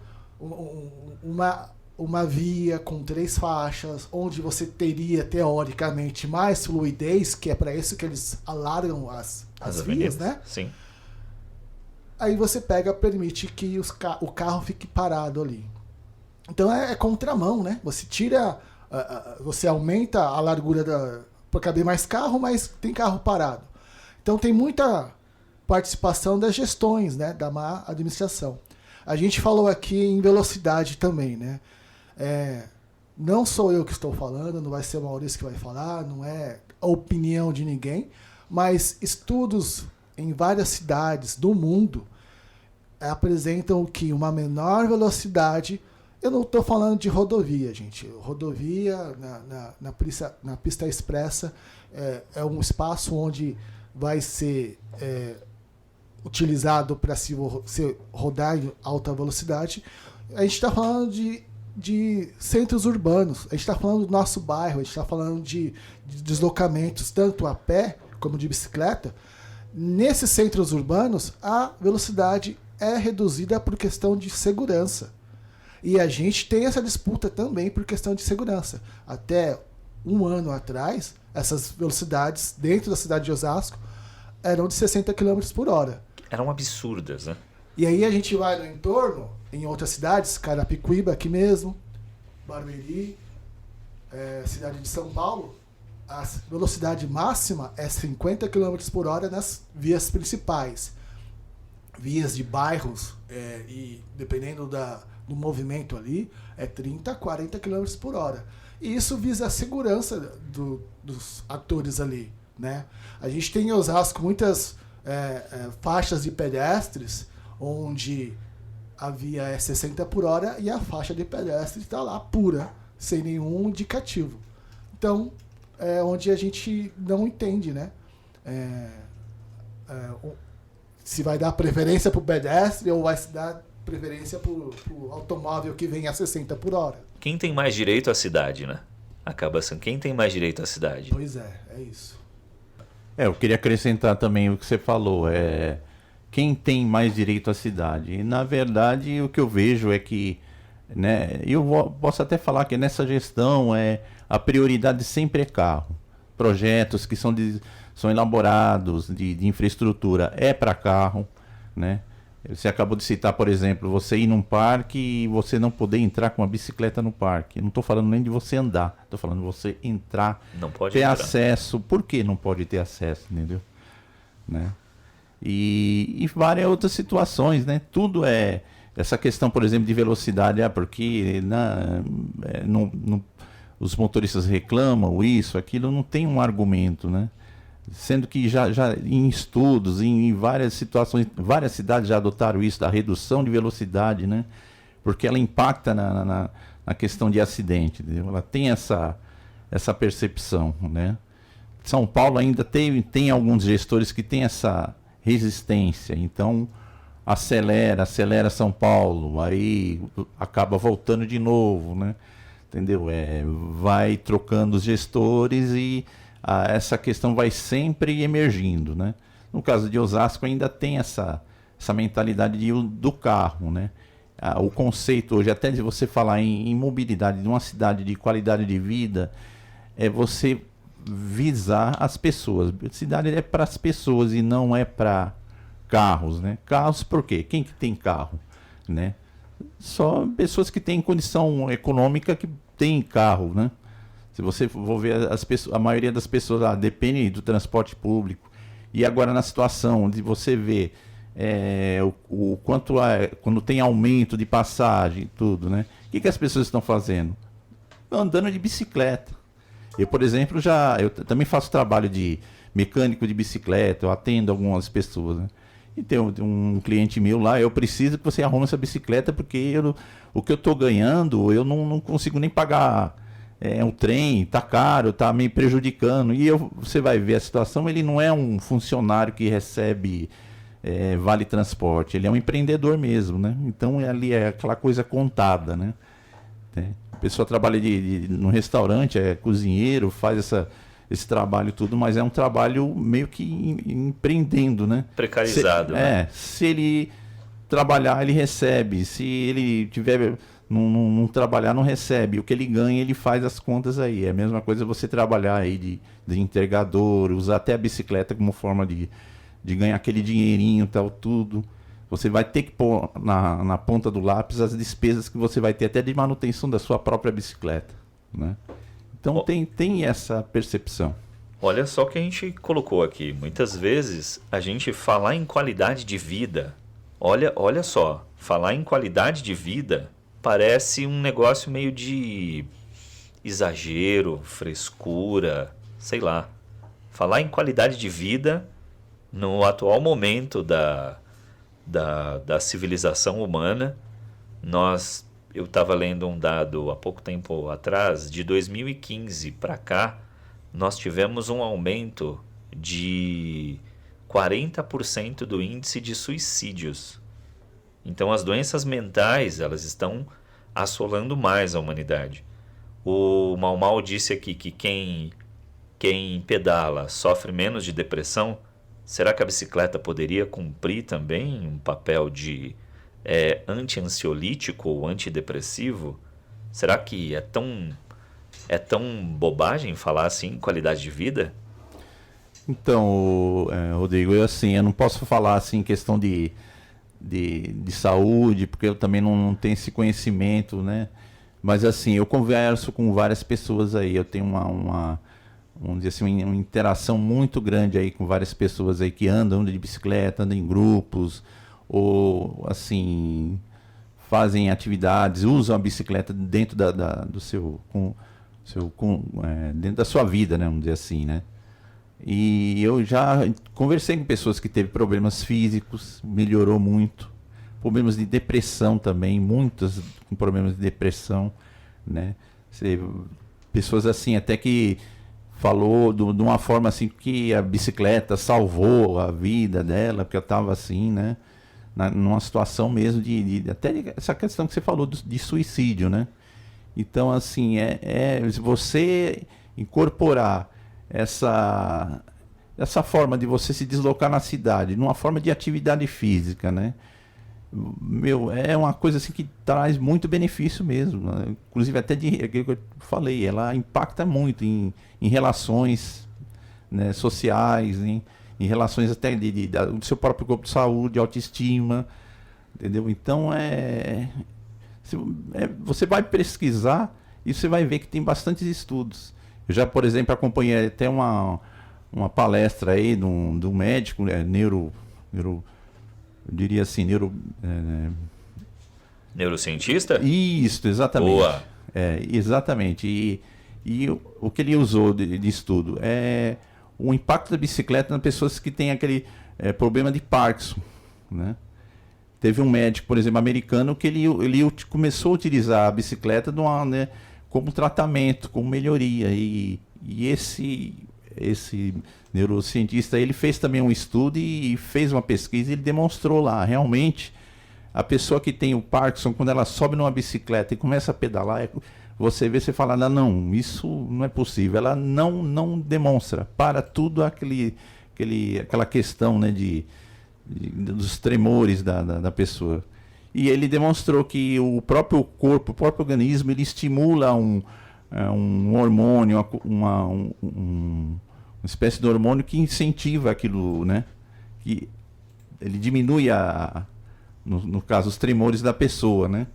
uma via com 3 faixas, onde você teria, teoricamente, mais fluidez, que é para isso que eles alargam as vias, né? Sim. Aí você permite que o carro fique parado ali. Então é contramão, né? Você você aumenta a largura para caber mais carro, mas tem carro parado. Então tem muita participação das gestões, né, da má administração. A gente falou aqui em velocidade também, né? Não sou eu que estou falando, não vai ser o Maurício que vai falar, não é a opinião de ninguém, mas estudos em várias cidades do mundo apresentam que uma menor velocidade... Eu não estou falando de rodovia, gente. Rodovia na pista expressa é um espaço onde vai ser utilizado para se rodar em alta velocidade. A gente está falando de centros urbanos, a gente está falando do nosso bairro, a gente está falando de deslocamentos tanto a pé como de bicicleta. Nesses centros urbanos, a velocidade é reduzida por questão de segurança. E a gente tem essa disputa também por questão de segurança. Até um ano atrás, essas velocidades dentro da cidade de Osasco eram de 60 km por hora. Eram absurdas, né? E aí a gente vai no entorno, em outras cidades, Carapicuíba aqui mesmo, Barueri, cidade de São Paulo, a velocidade máxima é 50 km por hora nas vias principais. Vias de bairros, e dependendo do movimento ali, é 30 a 40 km por hora. E isso visa a segurança dos atores ali, né? A gente tem em Osasco muitas faixas de pedestres onde a via é 60 por hora e a faixa de pedestre está lá pura, sem nenhum indicativo. Então, é onde a gente não entende, né? Se vai dar preferência para o pedestre ou vai se dar preferência para o automóvel que vem a 60 por hora. Quem tem mais direito à cidade, né? Acaba sendo quem tem mais direito à cidade. Pois é isso. Eu queria acrescentar também o que você falou, quem tem mais direito à cidade. E, na verdade, o que eu vejo é que, né, posso até falar que nessa gestão a prioridade sempre é carro. Projetos que são elaborados de infraestrutura é para carro, né? Você acabou de citar, por exemplo, você ir num parque e você não poder entrar com uma bicicleta no parque. Não estou falando nem de você andar, estou falando de você entrar, Não pode ter entrar. acesso. Por que não pode ter acesso, entendeu? Né? E várias outras situações, né? Tudo essa questão, por exemplo, de velocidade, porque os motoristas reclamam isso, aquilo, não tem um argumento, né? Sendo que já em estudos, em várias situações, várias cidades já adotaram isso, da redução de velocidade, né? Porque ela impacta na questão de acidente, entendeu? Ela tem essa percepção, né? São Paulo ainda tem alguns gestores que têm essa resistência, então acelera São Paulo, aí acaba voltando de novo, né? Entendeu? Vai trocando os gestores e essa questão vai sempre emergindo, né? No caso de Osasco ainda tem essa mentalidade do carro, né? O conceito hoje, até de você falar em mobilidade de uma cidade de qualidade de vida, é você visar as pessoas. A cidade é para as pessoas e não é para carros, né? Carros por quê? Quem que tem carro, né? Só pessoas que têm condição econômica que têm carro, né? Se você for ver a maioria das pessoas depende do transporte público. E agora na situação de você ver o quanto quando tem aumento de passagem e tudo, né? O que as pessoas estão fazendo? Andando de bicicleta. Eu, por exemplo, eu também faço trabalho de mecânico de bicicleta, eu atendo algumas pessoas, né? E tem um cliente meu lá, eu preciso que você arrume essa bicicleta porque o que eu estou ganhando, eu não consigo nem pagar um trem, tá caro, tá me prejudicando. E você vai ver a situação, ele não é um funcionário que recebe vale transporte, ele é um empreendedor mesmo, né? Então ali é aquela coisa contada, né? A pessoa trabalha no restaurante, é cozinheiro, faz esse trabalho tudo, mas é um trabalho meio que empreendendo, né? Precarizado, né? Se ele trabalhar, ele recebe. Se ele tiver não trabalhar, não recebe. O que ele ganha, ele faz as contas aí. É a mesma coisa você trabalhar aí de entregador, usar até a bicicleta como forma de ganhar aquele dinheirinho e tal, tudo. Você vai ter que pôr na ponta do lápis as despesas que você vai ter até de manutenção da sua própria bicicleta, né? Então tem essa percepção. Olha só o que a gente colocou aqui. Muitas vezes a gente falar em qualidade de vida, olha só, falar em qualidade de vida parece um negócio meio de exagero, frescura, sei lá. Falar em qualidade de vida no atual momento da civilização humana, eu estava lendo um dado há pouco tempo atrás, de 2015 para cá, nós tivemos um aumento de 40% do índice de suicídios. Então as doenças mentais, elas estão assolando mais a humanidade. O Mau disse aqui que quem pedala sofre menos de depressão. Será que a bicicleta poderia cumprir também um papel de anti-ansiolítico ou antidepressivo? Será que é tão bobagem falar assim em qualidade de vida? Então, Rodrigo, eu não posso falar assim em questão de saúde, porque eu também não tenho esse conhecimento, né? Mas assim, eu converso com várias pessoas aí, eu tenho vamos dizer assim, uma interação muito grande aí com várias pessoas aí que andam de bicicleta, andam em grupos, ou assim, fazem atividades, usam a bicicleta dentro dentro da sua vida, né? Vamos dizer assim, né? E eu já conversei com pessoas que teve problemas físicos, melhorou muito. Problemas de depressão também, muitas com problemas de depressão, né? Pessoas assim, até que falou de uma forma assim que a bicicleta salvou a vida dela, porque eu estava assim, né? Numa situação mesmo até essa questão que você falou de suicídio, né? Então, assim, você incorporar essa forma de você se deslocar na cidade, numa forma de atividade física, né? É uma coisa assim que traz muito benefício mesmo, né? Inclusive até aquilo que eu falei, ela impacta muito em relações, né, sociais, em relações até do seu próprio corpo de saúde, autoestima, entendeu? Então você vai pesquisar e você vai ver que tem bastantes estudos. Eu já, por exemplo, acompanhei até uma palestra aí de um médico, eu diria assim, Neurocientista? Isso, exatamente. Boa. Exatamente. E o que ele usou de estudo é o impacto da bicicleta nas pessoas que têm aquele problema de Parkinson, né? Teve um médico, por exemplo, americano, que ele começou a utilizar a bicicleta né, como tratamento, como melhoria. E esse neurocientista, ele fez também um estudo e fez uma pesquisa e ele demonstrou lá, realmente, a pessoa que tem o Parkinson, quando ela sobe numa bicicleta e começa a pedalar, você vê, você fala, não, isso não é possível. Ela não demonstra, para tudo aquela questão, né, dos tremores da pessoa. E ele demonstrou que o próprio corpo, o próprio organismo, ele estimula um hormônio, uma espécie de hormônio que incentiva aquilo, né? Que ele diminui, no caso, os tremores da pessoa, né?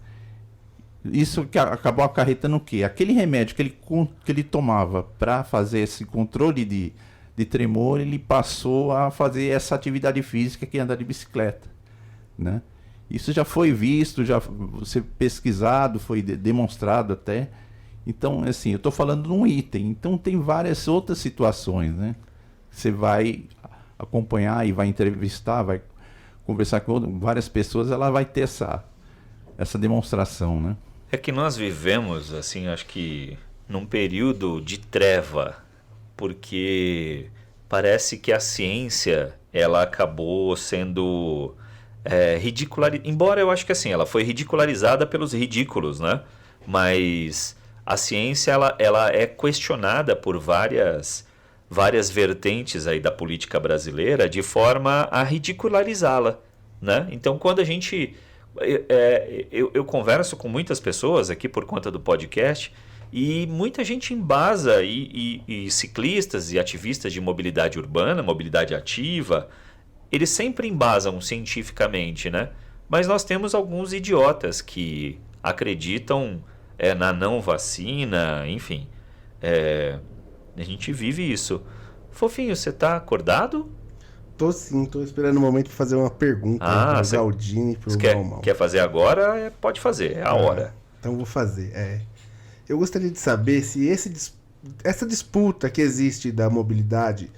Isso que acabou acarretando o quê? Aquele remédio que ele tomava para fazer esse controle de tremor, ele passou a fazer essa atividade física que é andar de bicicleta, né? Isso já foi visto, já foi pesquisado, foi demonstrado até. Então, assim, eu estou falando de um item. Então, tem várias outras situações, né? Você vai acompanhar e vai entrevistar, vai conversar com várias pessoas, ela vai ter essa demonstração, né? É que nós vivemos, assim, acho que num período de treva, porque parece que a ciência, ela acabou sendo ridicularizada. Embora eu acho que assim, ela foi ridicularizada pelos ridículos, né? Mas a ciência, ela é questionada por várias vertentes aí da política brasileira de forma a ridicularizá-la, né? Então, quando a gente... Eu converso com muitas pessoas aqui por conta do podcast e muita gente embasa, e ciclistas e ativistas de mobilidade urbana, mobilidade ativa, eles sempre embasam cientificamente, né? Mas nós temos alguns idiotas que acreditam na não vacina, enfim. A gente vive isso. Fofinho, você tá acordado? Tô sim, tô esperando o momento para fazer uma pergunta pro Galdini, pro Malmal. Quer fazer agora? Pode fazer, é a hora. Então vou fazer. Eu gostaria de saber se essa disputa que existe da mobilidade,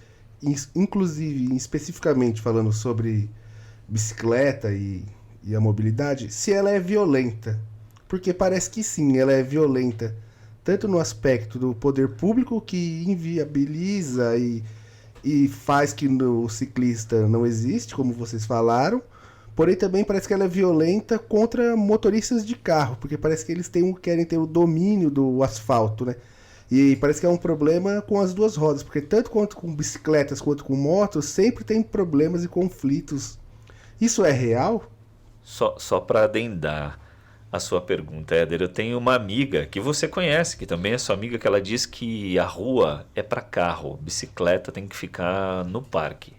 inclusive especificamente falando sobre bicicleta e a mobilidade, se ela é violenta. Porque parece que sim, ela é violenta. Tanto no aspecto do poder público, que inviabiliza e faz que o ciclista não existe, como vocês falaram. Porém, também parece que ela é violenta contra motoristas de carro, porque parece que eles querem ter o domínio do asfalto, né? E parece que é um problema com as duas rodas, porque tanto quanto com bicicletas quanto com motos, sempre tem problemas e conflitos. Isso é real? Só para adendar a sua pergunta, Éder, eu tenho uma amiga que você conhece, que também é sua amiga, que ela diz que a rua é para carro, bicicleta tem que ficar no parque.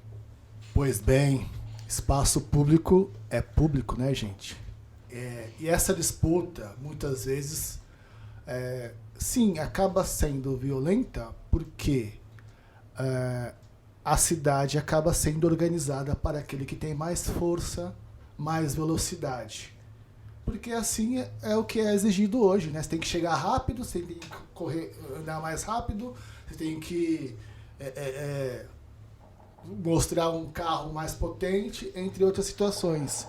Pois bem, espaço público é público, né, gente? E essa disputa, muitas vezes, sim, acaba sendo violenta porque a cidade acaba sendo organizada para aquele que tem mais força, mais velocidade. Porque assim é o que é exigido hoje, né? Você tem que chegar rápido, você tem que andar mais rápido, você tem que mostrar um carro mais potente, entre outras situações.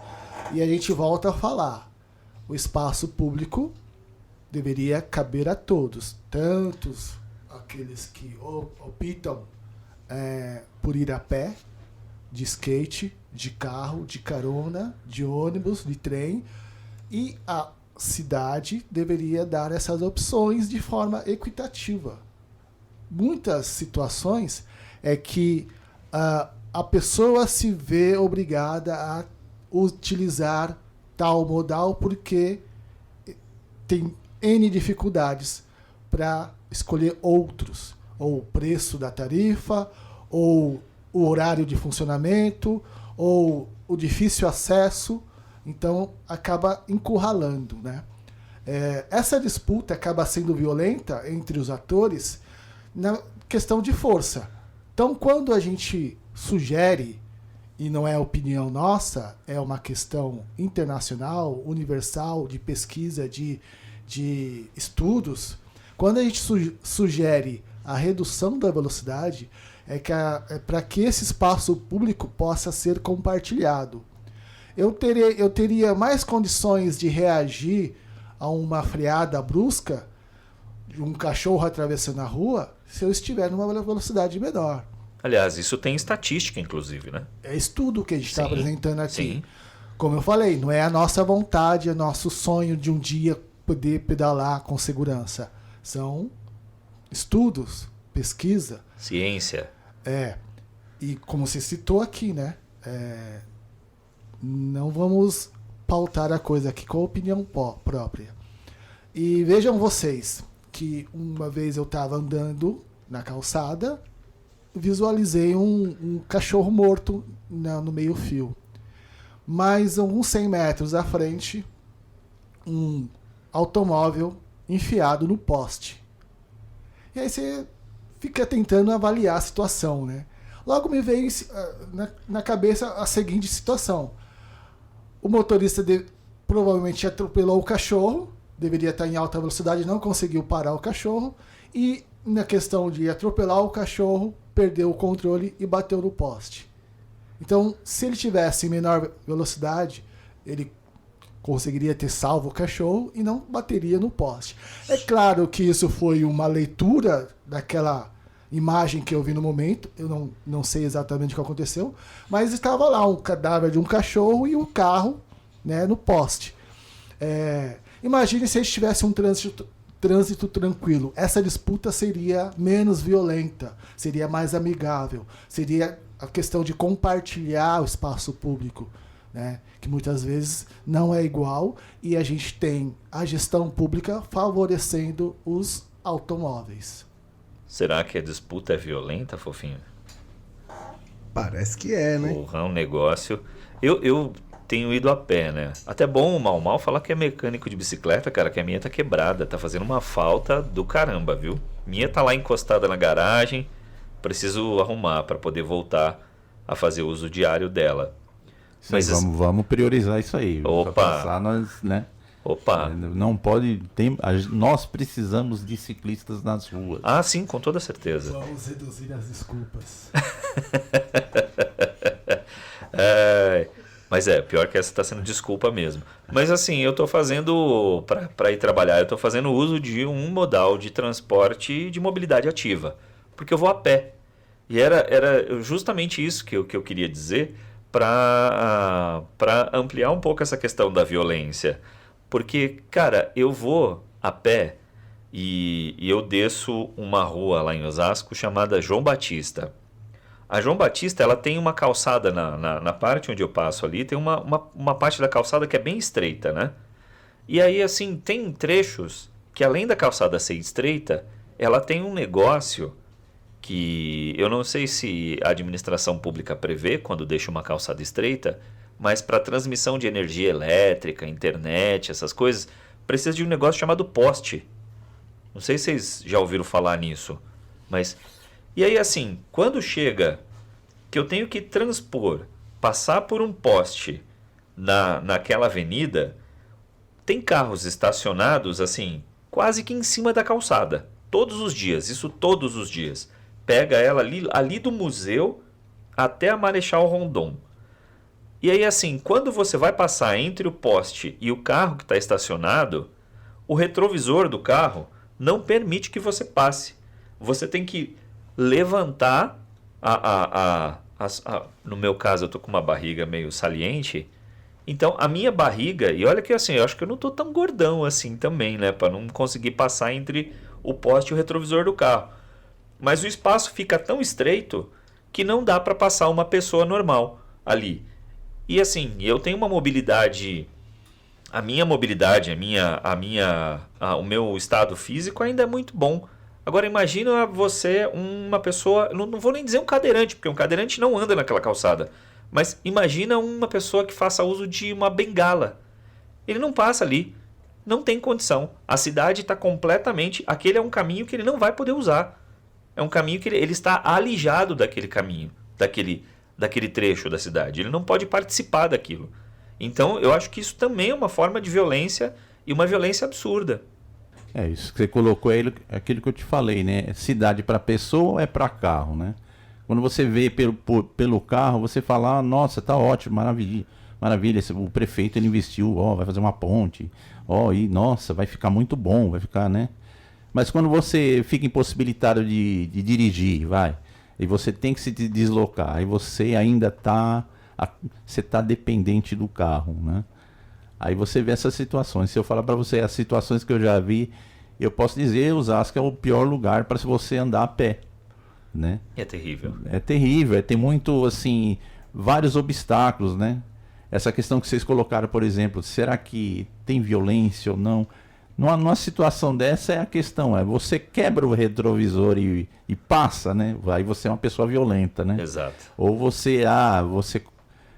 E a gente volta a falar, o espaço público deveria caber a todos, tantos aqueles que optam por ir a pé, de skate, de carro, de carona, de ônibus, de trem, e a cidade deveria dar essas opções de forma equitativa. Muitas situações é que a pessoa se vê obrigada a utilizar tal modal porque tem N dificuldades para escolher outros, ou o preço da tarifa, ou o horário de funcionamento, ou o difícil acesso, então acaba encurralando, né? Essa disputa acaba sendo violenta entre os atores na questão de força. Então, quando a gente sugere, e não é opinião nossa, é uma questão internacional, universal, de pesquisa, de estudos, quando a gente sugere a redução da velocidade, é para que esse espaço público possa ser compartilhado. Eu teria mais condições de reagir a uma freada brusca de um cachorro atravessando a rua se eu estiver numa velocidade menor. Aliás, isso tem estatística, inclusive, né? É estudo que a gente está apresentando aqui. Sim. Como eu falei, não é a nossa vontade, é nosso sonho de um dia poder pedalar com segurança. São estudos, pesquisa. Ciência. E como você citou aqui, né? Não vamos pautar a coisa aqui com a opinião própria. E vejam vocês que uma vez eu estava andando na calçada, visualizei um cachorro morto no meio-fio. Mas uns 100 metros à frente, um automóvel enfiado no poste. E aí você fica tentando avaliar a situação, né? Logo me veio na cabeça a seguinte situação. O motorista provavelmente atropelou o cachorro, deveria estar em alta velocidade, não conseguiu parar o cachorro, e na questão de atropelar o cachorro, perdeu o controle e bateu no poste. Então, se ele tivesse em menor velocidade, ele conseguiria ter salvo o cachorro e não bateria no poste. É claro que isso foi uma leitura daquela imagem que eu vi no momento, eu não sei exatamente o que aconteceu, mas estava lá um cadáver de um cachorro e um carro, né, no poste. Imagine se estivesse um trânsito tranquilo. Essa disputa seria menos violenta, seria mais amigável, seria a questão de compartilhar o espaço público, né, que muitas vezes não é igual, e a gente tem a gestão pública favorecendo os automóveis. Será que a disputa é violenta, fofinho? Parece que é, né? Porra, é um negócio. Eu tenho ido a pé, né? Até bom o mal falar que é mecânico de bicicleta, cara, que a minha tá quebrada, tá fazendo uma falta do caramba, viu? Minha tá lá encostada na garagem, preciso arrumar para poder voltar a fazer uso diário dela. Mas vamos priorizar isso aí. Opa! Pra passar, nós, né? Opa! Não pode. Nós precisamos de ciclistas nas ruas. Ah, sim, com toda certeza. Vamos reduzir as desculpas. Mas pior que essa está sendo desculpa mesmo. Mas assim, eu estou fazendo, para ir trabalhar, eu estou fazendo uso de um modal de transporte de mobilidade ativa. Porque eu vou a pé. E era justamente isso que eu queria dizer para ampliar um pouco essa questão da violência. Porque, cara, eu vou a pé e eu desço uma rua lá em Osasco chamada João Batista. A João Batista, ela tem uma calçada na parte onde eu passo ali, tem uma parte da calçada que é bem estreita, né? E aí, assim, tem trechos que além da calçada ser estreita, ela tem um negócio que eu não sei se a administração pública prevê quando deixa uma calçada estreita, mas para transmissão de energia elétrica, internet, essas coisas, precisa de um negócio chamado poste. Não sei se vocês já ouviram falar nisso, mas... E aí, assim, quando chega que eu tenho que passar por um poste naquela avenida, tem carros estacionados, assim, quase que em cima da calçada. Todos os dias, isso todos os dias. Pega ela ali do museu até a Marechal Rondon. E aí, assim, quando você vai passar entre o poste e o carro que está estacionado, o retrovisor do carro não permite que você passe. Você tem que levantar no meu caso, eu estou com uma barriga meio saliente. Então, a minha barriga, e olha que assim, eu acho que eu não estou tão gordão assim também, né? Para não conseguir passar entre o poste e o retrovisor do carro. Mas o espaço fica tão estreito que não dá para passar uma pessoa normal ali. E assim, eu tenho uma mobilidade, o meu estado físico ainda é muito bom. Agora imagina você, uma pessoa, não vou nem dizer um cadeirante, porque um cadeirante não anda naquela calçada. Mas imagina uma pessoa que faça uso de uma bengala. Ele não passa ali, não tem condição. A cidade está completamente, aquele é um caminho que ele não vai poder usar. É um caminho que ele está alijado daquele caminho, daquele trecho da cidade. Ele não pode participar daquilo. Então, eu acho que isso também é uma forma de violência e uma violência absurda. É isso que você colocou aí, aquilo que eu te falei, né? Cidade para pessoa ou é para carro, né? Quando você vê pelo carro, você fala, nossa, tá ótimo, maravilha, maravilha, o prefeito ele investiu, vai fazer uma ponte, e nossa, vai ficar muito bom, vai ficar, né? Mas quando você fica impossibilitado de dirigir, e você tem que se deslocar, aí você ainda você tá dependente do carro, né? Aí você vê essas situações. Se eu falar para você as situações que eu já vi, eu posso dizer, Osasco é o pior lugar para você andar a pé, né? É terrível. É terrível, tem muito, assim, vários obstáculos, né? Essa questão que vocês colocaram, por exemplo, será que tem violência ou não? Numa situação dessa é a questão, você quebra o retrovisor e passa, né? Aí você é uma pessoa violenta, né? Exato. Ou você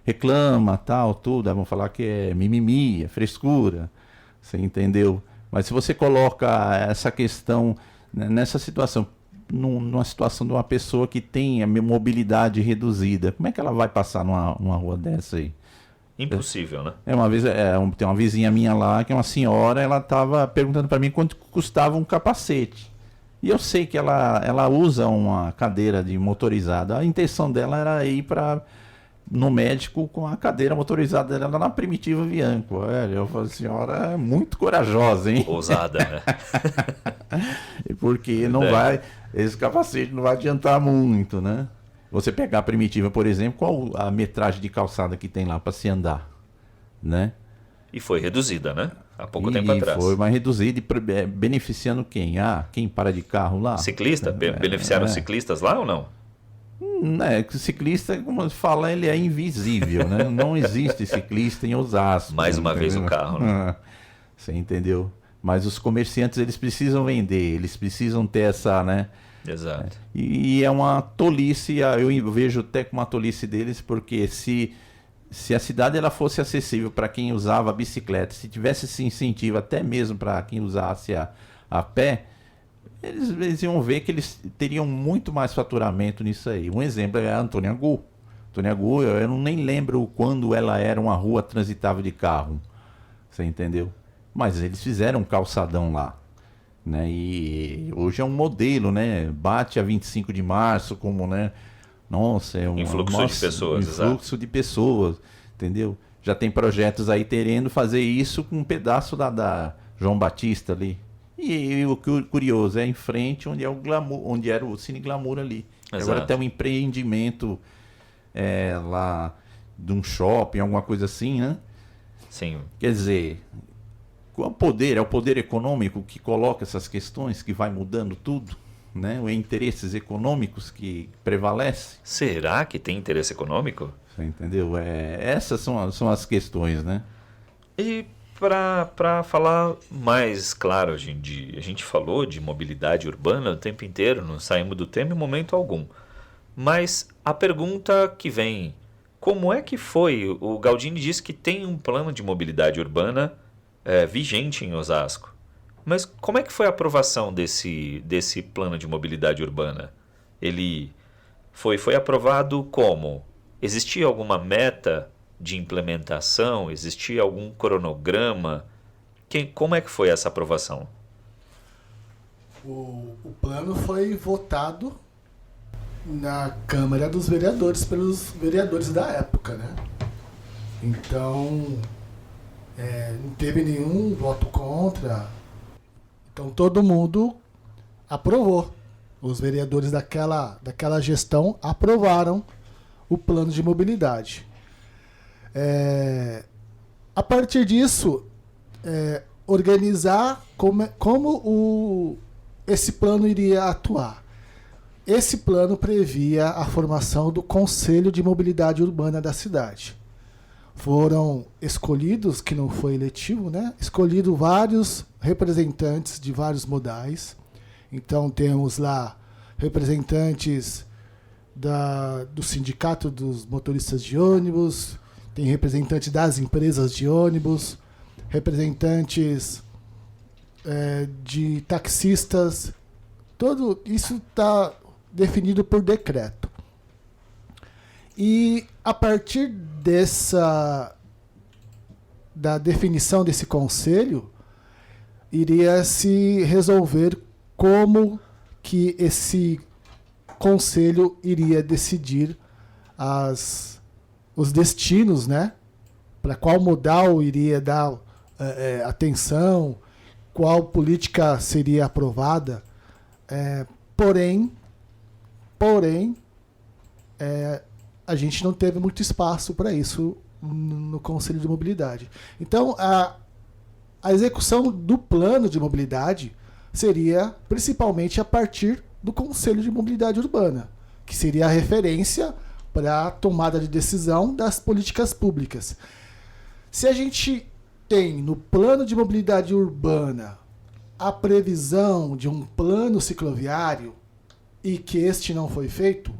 reclama, tal, tudo, vão falar que é mimimi, é frescura, você entendeu? Mas se você coloca essa questão nessa situação, numa situação de uma pessoa que tem a mobilidade reduzida, como é que ela vai passar numa rua dessa aí? Impossível, né? Uma vez, tem uma vizinha minha lá, que é uma senhora, ela estava perguntando para mim quanto custava um capacete. E eu sei que ela usa uma cadeira de motorizada. A intenção dela era ir no médico com a cadeira motorizada dela na Primitiva Bianco. Eu falei, senhora é muito corajosa, hein? Ousada, né? Porque esse capacete não vai adiantar muito, né? Você pegar a Primitiva, por exemplo, qual a metragem de calçada que tem lá para se andar, né? E foi reduzida, né? Há pouco tempo atrás. Foi mais reduzida e beneficiando quem? Quem para de carro lá? Ciclista? Beneficiaram os ciclistas lá ou não? Ciclista, como se fala, ele é invisível, né? Não existe ciclista em Osasco. Mais uma vez o carro, né? Você entendeu? Mas os comerciantes, eles precisam vender, eles precisam ter essa, né? Exato. E é uma tolice, eu vejo até como uma tolice deles, porque se a cidade ela fosse acessível para quem usava a bicicleta, se tivesse esse incentivo até mesmo para quem usasse a pé, eles iam ver que eles teriam muito mais faturamento nisso aí. Um exemplo é a Antônia Gu. Antônia Gu, eu nem lembro quando ela era uma rua transitável de carro, você entendeu? Mas eles fizeram um calçadão lá, né? E hoje é um modelo, né? Bate a 25 de março como, né? Nossa, é um influxo de pessoas, influxo de pessoas, entendeu? Já tem projetos aí querendo fazer isso com um pedaço da João Batista ali. E o curioso é em frente onde é o Glamour, onde era o Cine Glamour ali. Agora tem um empreendimento lá de um shopping, alguma coisa assim, né? Sim. Quer dizer, é o poder econômico que coloca essas questões, que vai mudando tudo, né? Os interesses econômicos que prevalecem. Será que tem interesse econômico? Você entendeu? Essas são as questões, né? E para falar mais claro, a gente falou de mobilidade urbana o tempo inteiro, não saímos do tema em momento algum. Mas a pergunta que vem, como é que foi? O Galdini disse que tem um plano de mobilidade urbana vigente em Osasco. Mas como é que foi a aprovação desse plano de mobilidade urbana? Ele foi aprovado como? Existia alguma meta de implementação? Existia algum cronograma? Como é que foi essa aprovação? O plano foi votado na Câmara dos Vereadores, pelos vereadores da época, né? Então, não teve nenhum voto contra. Então, todo mundo aprovou. Os vereadores daquela gestão aprovaram o plano de mobilidade. A partir disso, organizar como esse plano iria atuar. Esse plano previa a formação do Conselho de Mobilidade Urbana da cidade. Foram escolhidos, que não foi eletivo, né? Escolhidos vários representantes de vários modais. Então temos lá representantes do Sindicato dos Motoristas de Ônibus, tem representantes das empresas de ônibus, representantes de taxistas. Tudo isso está definido por decreto. E a partir da definição desse conselho, iria se resolver como que esse conselho iria decidir os destinos, né? Para qual modal iria dar atenção, qual política seria aprovada. Porém, a gente não teve muito espaço para isso no Conselho de Mobilidade. Então, a execução do plano de mobilidade seria principalmente a partir do Conselho de Mobilidade Urbana, que seria a referência para a tomada de decisão das políticas públicas. Se a gente tem no plano de mobilidade urbana a previsão de um plano cicloviário e que este não foi feito,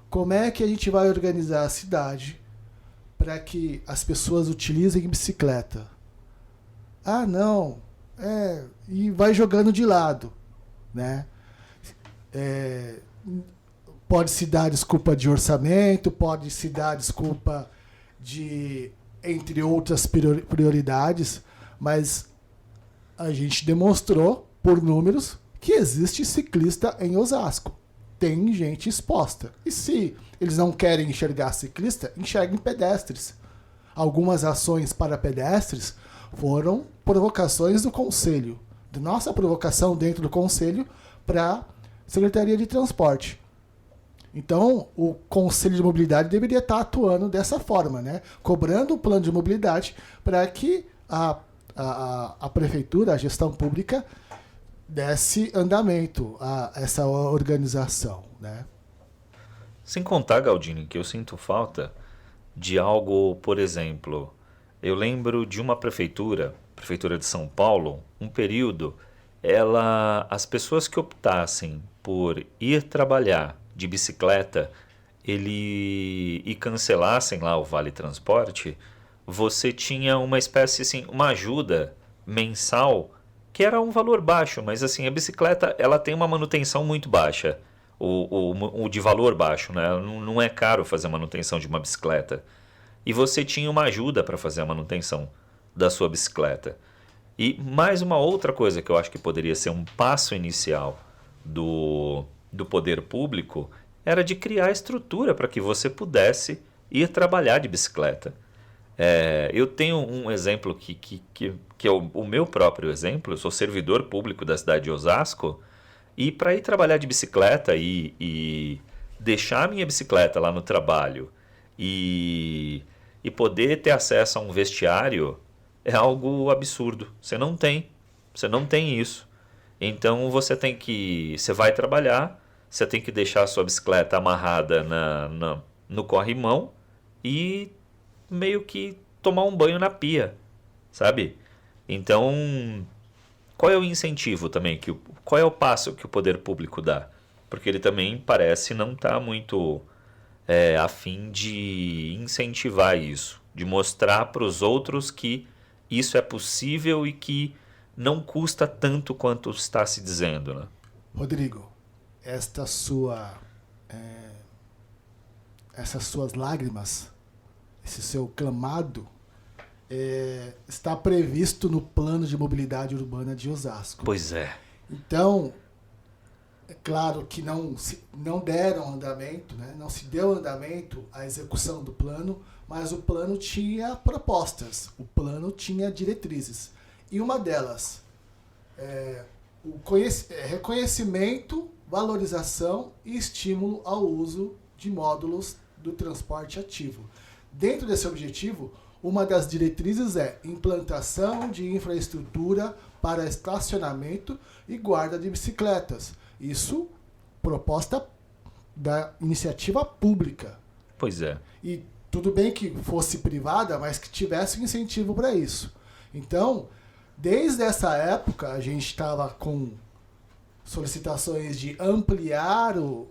como é que a gente vai organizar a cidade para que as pessoas utilizem bicicleta? Ah, não, e vai jogando de lado, né? Pode se dar desculpa de orçamento, pode se dar desculpa de, entre outras prioridades, mas a gente demonstrou, por números, que existe ciclista em Osasco. Tem gente exposta. E se eles não querem enxergar ciclista, enxerguem pedestres. Algumas ações para pedestres foram provocações do Conselho, de nossa provocação dentro do Conselho para a Secretaria de Transporte. Então, o Conselho de Mobilidade deveria estar atuando dessa forma, né? Cobrando o plano de mobilidade para que a prefeitura, a gestão pública, desse andamento a essa organização, né? Sem contar, Galdini, que eu sinto falta de algo, por exemplo, eu lembro de uma prefeitura de São Paulo, um período, as pessoas que optassem por ir trabalhar de bicicleta e cancelassem lá o Vale Transporte, você tinha uma espécie, assim, uma ajuda mensal que era um valor baixo, mas assim, a bicicleta ela tem uma manutenção muito baixa, o de valor baixo, né? Não é caro fazer a manutenção de uma bicicleta. E você tinha uma ajuda para fazer a manutenção da sua bicicleta. E mais uma outra coisa que eu acho que poderia ser um passo inicial do poder público era de criar estrutura para que você pudesse ir trabalhar de bicicleta. Eu tenho um exemplo que é o meu próprio exemplo. Eu sou servidor público da cidade de Osasco, e para ir trabalhar de bicicleta e deixar a minha bicicleta lá no trabalho e poder ter acesso a um vestiário é algo absurdo. Você não tem isso. Então você vai trabalhar, você tem que deixar a sua bicicleta amarrada no corrimão e meio que tomar um banho na pia, sabe? Então, qual é o incentivo também? Qual é o passo que o poder público dá? Porque ele também parece não estar muito a fim de incentivar isso, de mostrar para os outros que isso é possível e que não custa tanto quanto está se dizendo, né? Rodrigo, essas suas lágrimas, esse seu clamado, está previsto no plano de mobilidade urbana de Osasco. Pois é. Então, É claro que não deram andamento, né? Não se deu andamento à execução do plano, mas o plano tinha propostas, o plano tinha diretrizes. E uma delas, reconhecimento, valorização e estímulo ao uso de módulos do transporte ativo. Dentro desse objetivo, uma das diretrizes é implantação de infraestrutura para estacionamento e guarda de bicicletas. Isso, proposta da iniciativa pública. Pois é. E tudo bem que fosse privada, mas que tivesse um incentivo para isso. Então, desde essa época, a gente estava com solicitações de ampliar o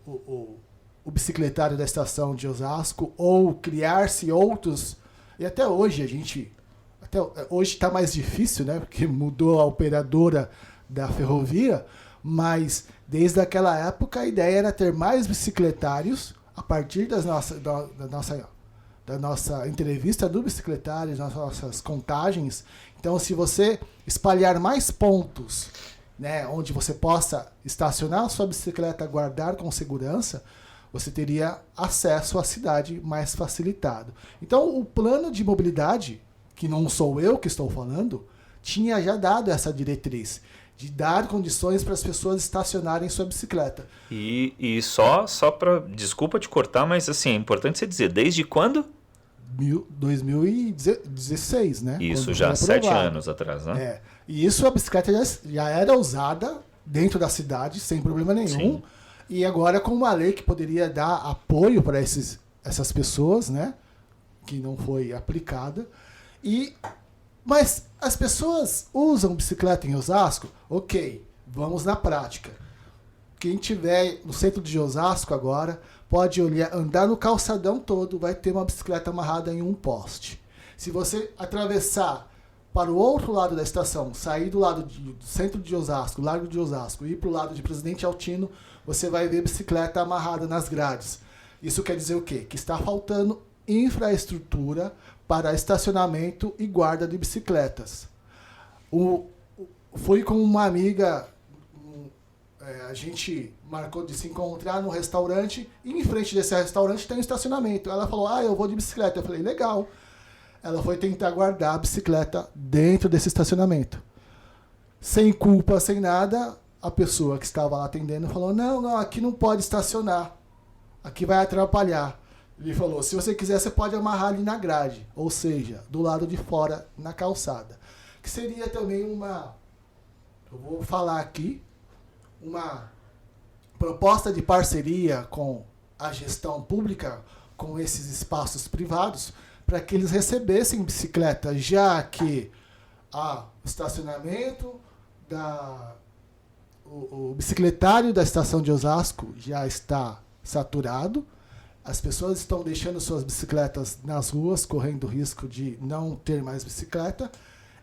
bicicletário da estação de Osasco ou criar-se outros. E até hoje hoje está mais difícil, né? Porque mudou a operadora da ferrovia, mas desde aquela época a ideia era ter mais bicicletários a partir da nossa entrevista do bicicletário, das nossas contagens. Então, se você espalhar mais pontos, né, onde você possa estacionar a sua bicicleta, guardar com segurança, você teria acesso à cidade mais facilitado. Então, o plano de mobilidade, que não sou eu que estou falando, tinha já dado essa diretriz de dar condições para as pessoas estacionarem sua bicicleta. E só para... Desculpa te cortar, mas assim, é importante você dizer, desde quando? 2016, né? Isso, Quando já foi 7 aprovado. anos atrás, né? E isso a bicicleta já era usada dentro da cidade, sem problema nenhum. Sim. E agora com uma lei que poderia dar apoio para essas pessoas, né? Que não foi aplicada. Mas as pessoas usam bicicleta em Osasco? Ok, vamos na prática. Quem tiver no centro de Osasco agora pode andar no calçadão todo, vai ter uma bicicleta amarrada em um poste. Se você atravessar para o outro lado da estação, sair do lado do centro de Osasco, Largo de Osasco, e ir para o lado de Presidente Altino, você vai ver bicicleta amarrada nas grades. Isso quer dizer o quê? Que está faltando infraestrutura para estacionamento e guarda de bicicletas. Fui com uma amiga, a gente marcou de se encontrar no restaurante, e em frente desse restaurante tem um estacionamento. Ela falou, eu vou de bicicleta. Eu falei, legal. Ela foi tentar guardar a bicicleta dentro desse estacionamento. Sem culpa, sem nada, a pessoa que estava lá atendendo falou, não, aqui não pode estacionar. Aqui vai atrapalhar. Ele falou, se você quiser, você pode amarrar ali na grade, ou seja, do lado de fora, na calçada. Que seria também eu vou falar aqui, uma proposta de parceria com a gestão pública, com esses espaços privados, para que eles recebessem bicicleta, já que o estacionamento, o bicicletário da estação de Osasco já está saturado. As pessoas estão deixando suas bicicletas nas ruas, correndo risco de não ter mais bicicleta.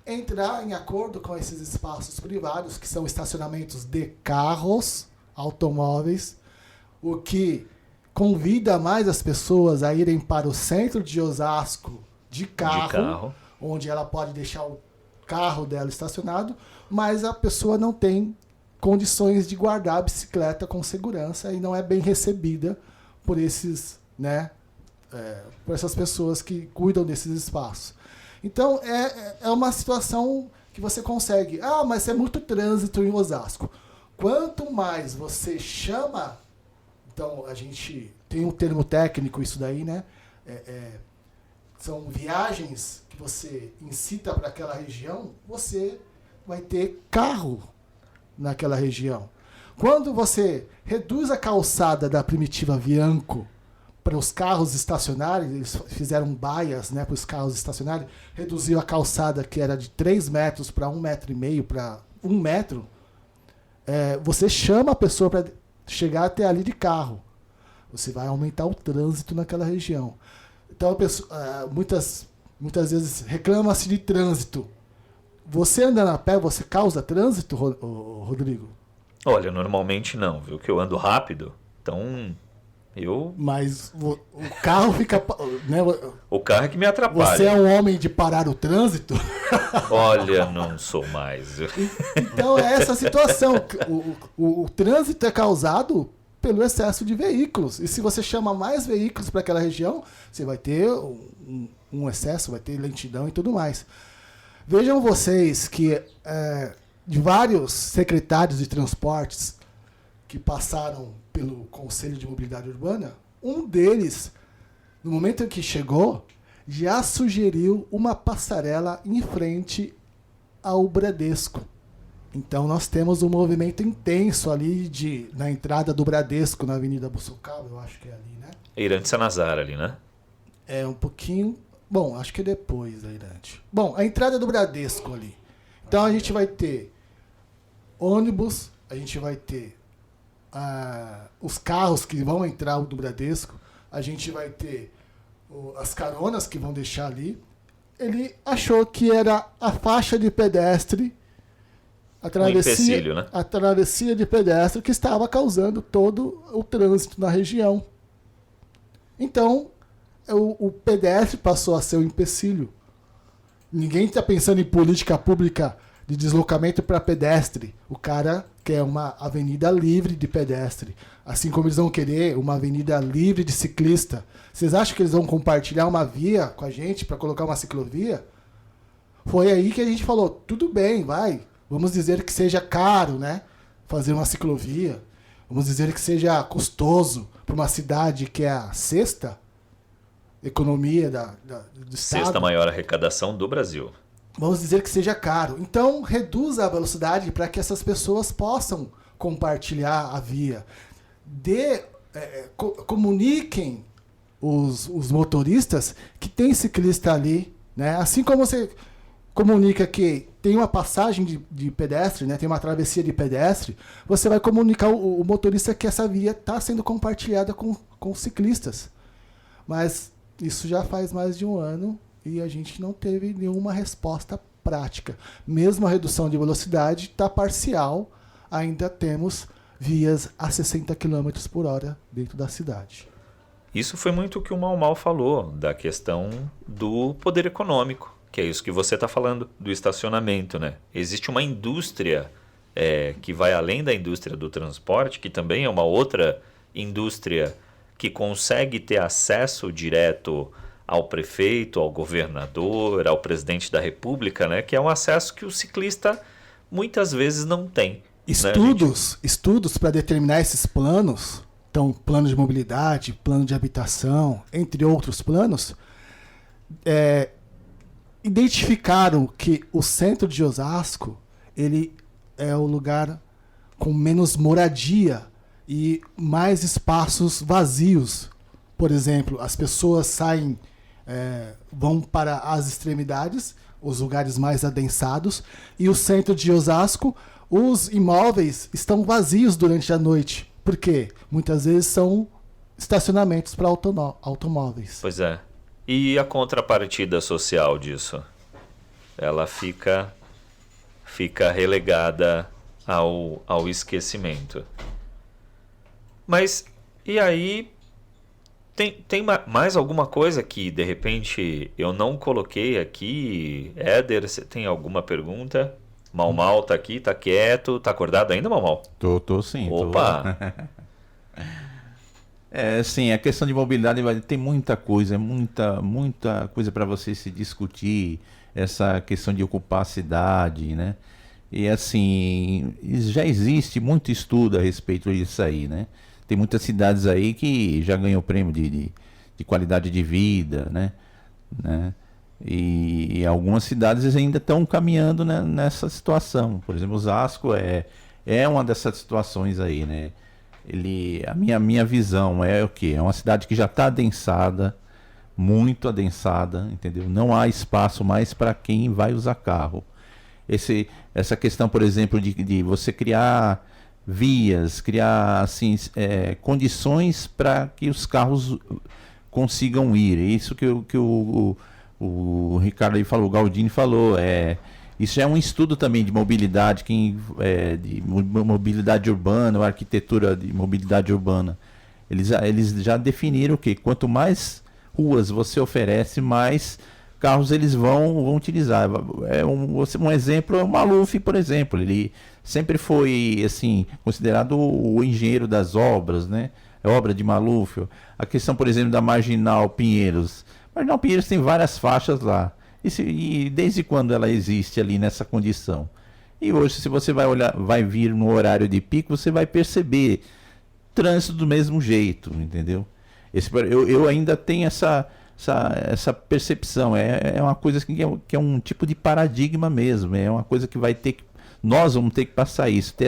Entrar em acordo com esses espaços privados, que são estacionamentos de carros, automóveis, o que convida mais as pessoas a irem para o centro de Osasco de carro, onde ela pode deixar o carro dela estacionado, mas a pessoa não tem condições de guardar a bicicleta com segurança e não é bem recebida por por essas pessoas que cuidam desses espaços. Então, é uma situação que você consegue. Mas é muito trânsito em Osasco. Quanto mais você chama... Então, a gente tem um termo técnico, isso daí, né? São viagens que você incita para aquela região, você vai ter carro naquela região. Quando você reduz a calçada da Primitiva Vianco para os carros estacionarem, eles fizeram baias, né, para os carros estacionarem, reduziu a calçada que era de 3 metros para 1,5 metro para 1 metro, você chama a pessoa para chegar até ali de carro. Você vai aumentar o trânsito naquela região. Então, a pessoa, muitas vezes reclama-se de trânsito. Você andando a pé, você causa trânsito, Rodrigo? Olha, normalmente não, viu? Que eu ando rápido, então Mas o carro fica... Né, O carro é que me atrapalha. você é um homem de parar o trânsito. Olha, não sou mais. Então é essa a situação. O trânsito é causado pelo excesso de veículos. E se você chama mais veículos para aquela região, você vai ter um excesso, vai ter lentidão e tudo mais. Vejam vocês que de vários secretários de transportes que passaram pelo Conselho de Mobilidade Urbana, um deles, no momento em que chegou, já sugeriu uma passarela em frente ao Bradesco. Então nós temos um movimento intenso ali na entrada do Bradesco, na Avenida Buçucal, eu acho que é ali, né? Irante Sanazar ali, né? É um pouquinho... Bom, acho que é depois da Irante. Bom, a entrada do Bradesco ali. Então a gente vai ter ônibus, a gente vai ter os carros que vão entrar do Bradesco, a gente vai ter as caronas que vão deixar ali. Ele achou que era a faixa de pedestre, a empecilho, né? a travessia de pedestre que estava causando todo o trânsito na região. Então, o pedestre passou a ser o empecilho. Ninguém está pensando em política pública de deslocamento para pedestre. O cara quer uma avenida livre de pedestre. Assim como eles vão querer uma avenida livre de ciclista. Vocês acham que eles vão compartilhar uma via com a gente para colocar uma ciclovia? Foi aí que a gente falou, tudo bem, vai. Vamos dizer que seja caro, né? Fazer uma ciclovia. Vamos dizer que seja custoso para uma cidade que é a sexta economia do estado. Sexta maior arrecadação do Brasil. Vamos dizer que seja caro. Então, reduza a velocidade para que essas pessoas possam compartilhar a via. Comuniquem os motoristas que tem ciclista ali, né? Assim como você comunica que tem uma passagem de pedestre, né? Tem uma travessia de pedestre, você vai comunicar o motorista que essa via está sendo compartilhada com os ciclistas. Mas isso já faz mais de um ano e a gente não teve nenhuma resposta prática. Mesmo a redução de velocidade está parcial, ainda temos vias a 60 km por hora dentro da cidade. Isso foi muito o que o Mau Mau falou, da questão do poder econômico, que é isso que você está falando, do estacionamento, né? Existe uma indústria que vai além da indústria do transporte, que também é uma outra indústria que consegue ter acesso direto ao prefeito, ao governador, ao presidente da república, né? Que é um acesso que o ciclista muitas vezes não tem. Estudos para determinar esses planos, então plano de mobilidade, plano de habitação, entre outros planos, identificaram que o centro de Osasco ele é o lugar com menos moradia e mais espaços vazios. Por exemplo, as pessoas saem, vão para as extremidades, os lugares mais adensados, e o centro de Osasco, os imóveis estão vazios durante a noite. Por quê? Muitas vezes são estacionamentos para automóveis. Pois é. E a contrapartida social disso? Ela fica relegada ao esquecimento. Mas, e aí, tem mais alguma coisa que, de repente, eu não coloquei aqui? Éder, você tem alguma pergunta? Mau Mau tá aqui, tá quieto, tá acordado ainda, Mau Mau? Tô sim. Opa! Sim, a questão de mobilidade tem muita coisa, muita coisa para você se discutir, essa questão de ocupar a cidade, né? E assim, já existe muito estudo a respeito disso aí, né? Tem muitas cidades aí que já ganhou prêmio de qualidade de vida, né? E algumas cidades ainda estão caminhando, né, nessa situação. Por exemplo, Osasco é uma dessas situações aí, né? A minha visão é o quê? É uma cidade que já está adensada, muito adensada, entendeu? Não há espaço mais para quem vai usar carro. Essa questão, por exemplo, de você criar vias, criar assim, condições para que os carros consigam ir. É isso que o Ricardo aí falou, o Galdini falou. Isso é um estudo também de mobilidade, de mobilidade urbana, ou arquitetura de mobilidade urbana. Eles já definiram que quanto mais ruas você oferece, mais carros eles vão utilizar. Um exemplo é o Maluf, por exemplo. Ele sempre foi assim considerado o engenheiro das obras, né? É obra de Maluf. A questão, por exemplo, da Marginal Pinheiros. Marginal Pinheiros tem várias faixas lá. E desde quando ela existe ali nessa condição? E hoje, se você vai vir no horário de pico, você vai perceber trânsito do mesmo jeito, entendeu? Eu ainda tenho essa percepção. É uma coisa que é um tipo de paradigma mesmo. É uma coisa que nós vamos ter que passar isso, ter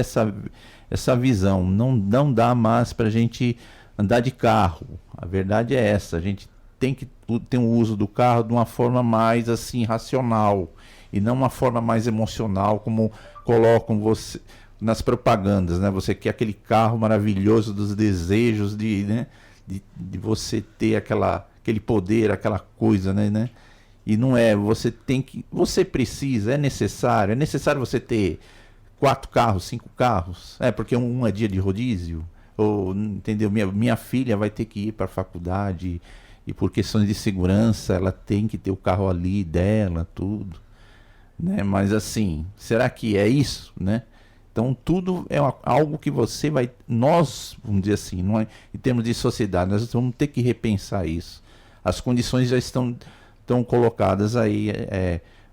essa visão. Não dá mais para a gente andar de carro. A verdade é essa. A gente tem que ter um uso do carro de uma forma mais assim racional e não uma forma mais emocional, como colocam você nas propagandas, né? Você quer aquele carro maravilhoso dos desejos de você ter aquele poder, aquela coisa, né? E não é, você precisa, é necessário você ter 4 carros, 5 carros, porque um é dia de rodízio, ou, entendeu? Minha filha vai ter que ir para a faculdade e por questões de segurança ela tem que ter o carro ali dela, tudo, né? Mas assim, será que é isso, né? Então tudo é algo que nós, vamos dizer assim, em termos de sociedade, nós vamos ter que repensar isso. As condições já estão colocadas aí,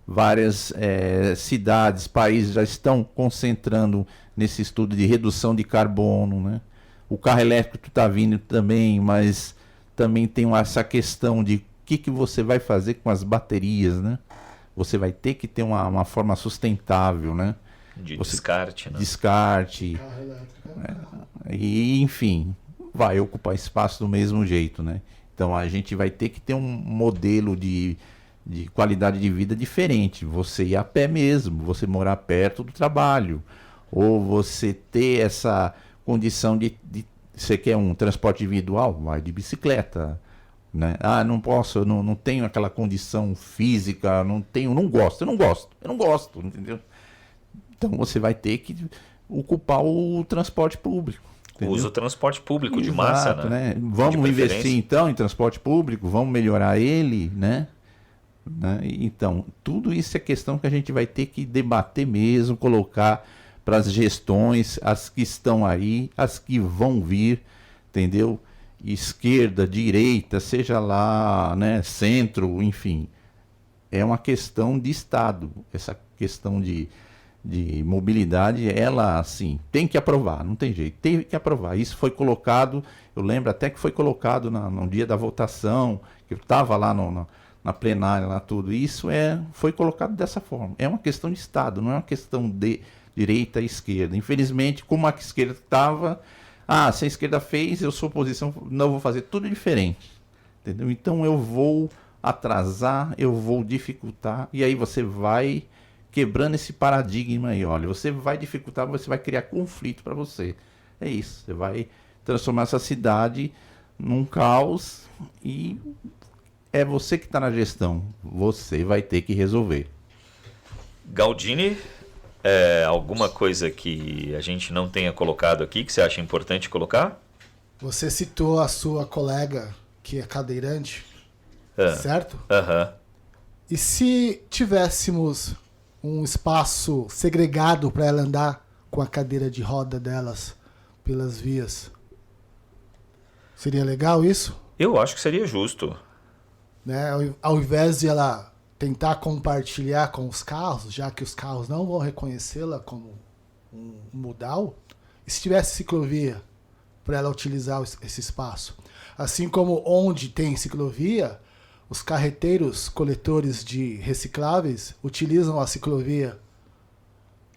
várias cidades, países já estão concentrando nesse estudo de redução de carbono, né? O carro elétrico está vindo também, mas também tem essa questão de o que você vai fazer com as baterias, né? Você vai ter que ter uma forma sustentável, né? Descarte, né? Descarte. E, enfim, vai ocupar espaço do mesmo jeito, né? Então a gente vai ter que ter um modelo de qualidade de vida diferente. Você ir a pé mesmo, você morar perto do trabalho, ou você ter essa condição de você quer um transporte individual, vai de bicicleta, né? Não posso, eu não tenho aquela condição física, eu não gosto, entendeu? Então você vai ter que ocupar o transporte público. Entendeu? Usa o transporte público de Exato, massa, né? Vamos investir então em transporte público, vamos melhorar ele, né? Então, tudo isso é questão que a gente vai ter que debater mesmo, colocar para as gestões, as que estão aí, as que vão vir, entendeu? Esquerda, direita, seja lá, né, centro, enfim. É uma questão de Estado, essa questão de mobilidade, ela, assim, tem que aprovar, não tem jeito, tem que aprovar. Isso foi colocado, eu lembro até que foi colocado no dia da votação, que eu estava lá na plenária, lá tudo. Isso foi colocado dessa forma. É uma questão de Estado, não é uma questão de direita e esquerda. Infelizmente, como a esquerda estava, se a esquerda fez, eu sou oposição, não vou fazer tudo diferente. Entendeu? Então eu vou atrasar, eu vou dificultar, e aí você vai quebrando esse paradigma aí, olha, você vai dificultar, você vai criar conflito para você. É isso, você vai transformar essa cidade num caos e é você que está na gestão, você vai ter que resolver. Galdini, alguma coisa que a gente não tenha colocado aqui, que você acha importante colocar? Você citou a sua colega, que é cadeirante, certo? E se tivéssemos um espaço segregado para ela andar com a cadeira de roda delas pelas vias, seria legal isso? Eu acho que seria justo. Né? Ao invés de ela tentar compartilhar com os carros, já que os carros não vão reconhecê-la como um modal, e se tivesse ciclovia para ela utilizar esse espaço. Assim como onde tem ciclovia, os carreteiros coletores de recicláveis utilizam a ciclovia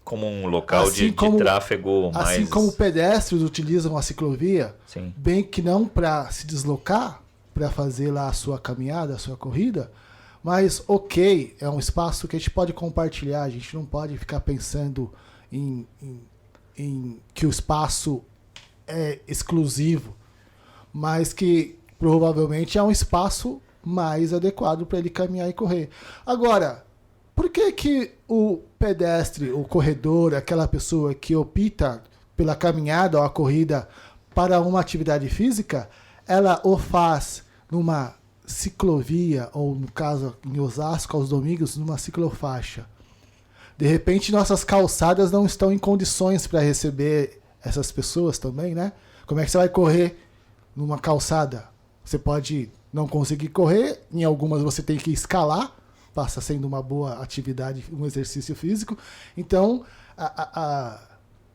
como um local de tráfego mais... Assim como pedestres utilizam a ciclovia, sim, bem que não para se deslocar, para fazer lá a sua caminhada, a sua corrida, mas é um espaço que a gente pode compartilhar, a gente não pode ficar pensando em que o espaço é exclusivo, mas que provavelmente é um espaço mais adequado para ele caminhar e correr. Agora, por que o pedestre, o corredor, aquela pessoa que opta pela caminhada ou a corrida para uma atividade física, ela o faz numa ciclovia, ou no caso em Osasco, aos domingos, numa ciclofaixa. De repente, nossas calçadas não estão em condições para receber essas pessoas também, né? Como é que você vai correr numa calçada? Você pode não conseguir correr, em algumas você tem que escalar, passa sendo uma boa atividade, um exercício físico. Então,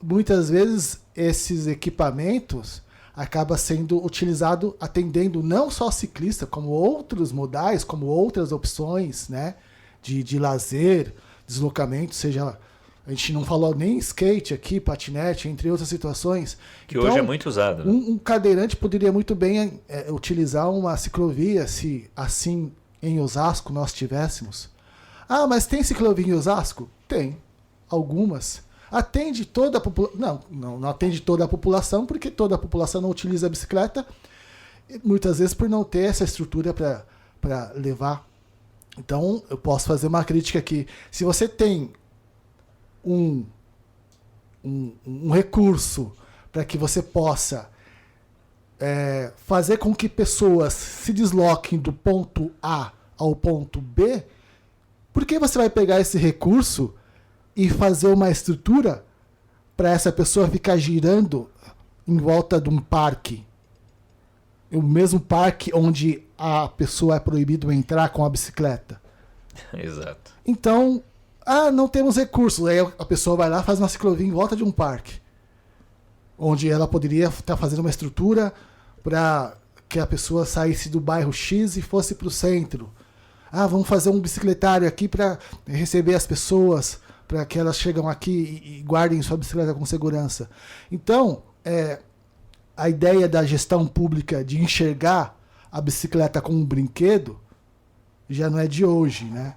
muitas vezes, esses equipamentos acabam sendo utilizados atendendo não só ciclista, como outros modais, como outras opções, né, de lazer, deslocamento, seja... A gente não falou nem skate aqui, patinete, entre outras situações. Que então, hoje é muito usado. Né? Um cadeirante poderia muito bem utilizar uma ciclovia, se assim em Osasco nós tivéssemos. Ah, mas tem ciclovia em Osasco? Tem. Algumas. Atende toda a população. Não atende toda a população, porque toda a população não utiliza a bicicleta, muitas vezes por não ter essa estrutura para levar. Então, eu posso fazer uma crítica aqui. Se você tem um recurso para que você possa fazer com que pessoas se desloquem do ponto A ao ponto B, por que você vai pegar esse recurso e fazer uma estrutura para essa pessoa ficar girando em volta de um parque? O mesmo parque onde a pessoa é proibido entrar com a bicicleta. Exato. Então, não temos recursos. Aí a pessoa vai lá e faz uma ciclovia em volta de um parque, onde ela poderia estar fazendo uma estrutura para que a pessoa saísse do bairro X e fosse para o centro. Vamos fazer um bicicletário aqui para receber as pessoas, para que elas chegam aqui e guardem sua bicicleta com segurança. Então, a ideia da gestão pública de enxergar a bicicleta como um brinquedo já não é de hoje, né?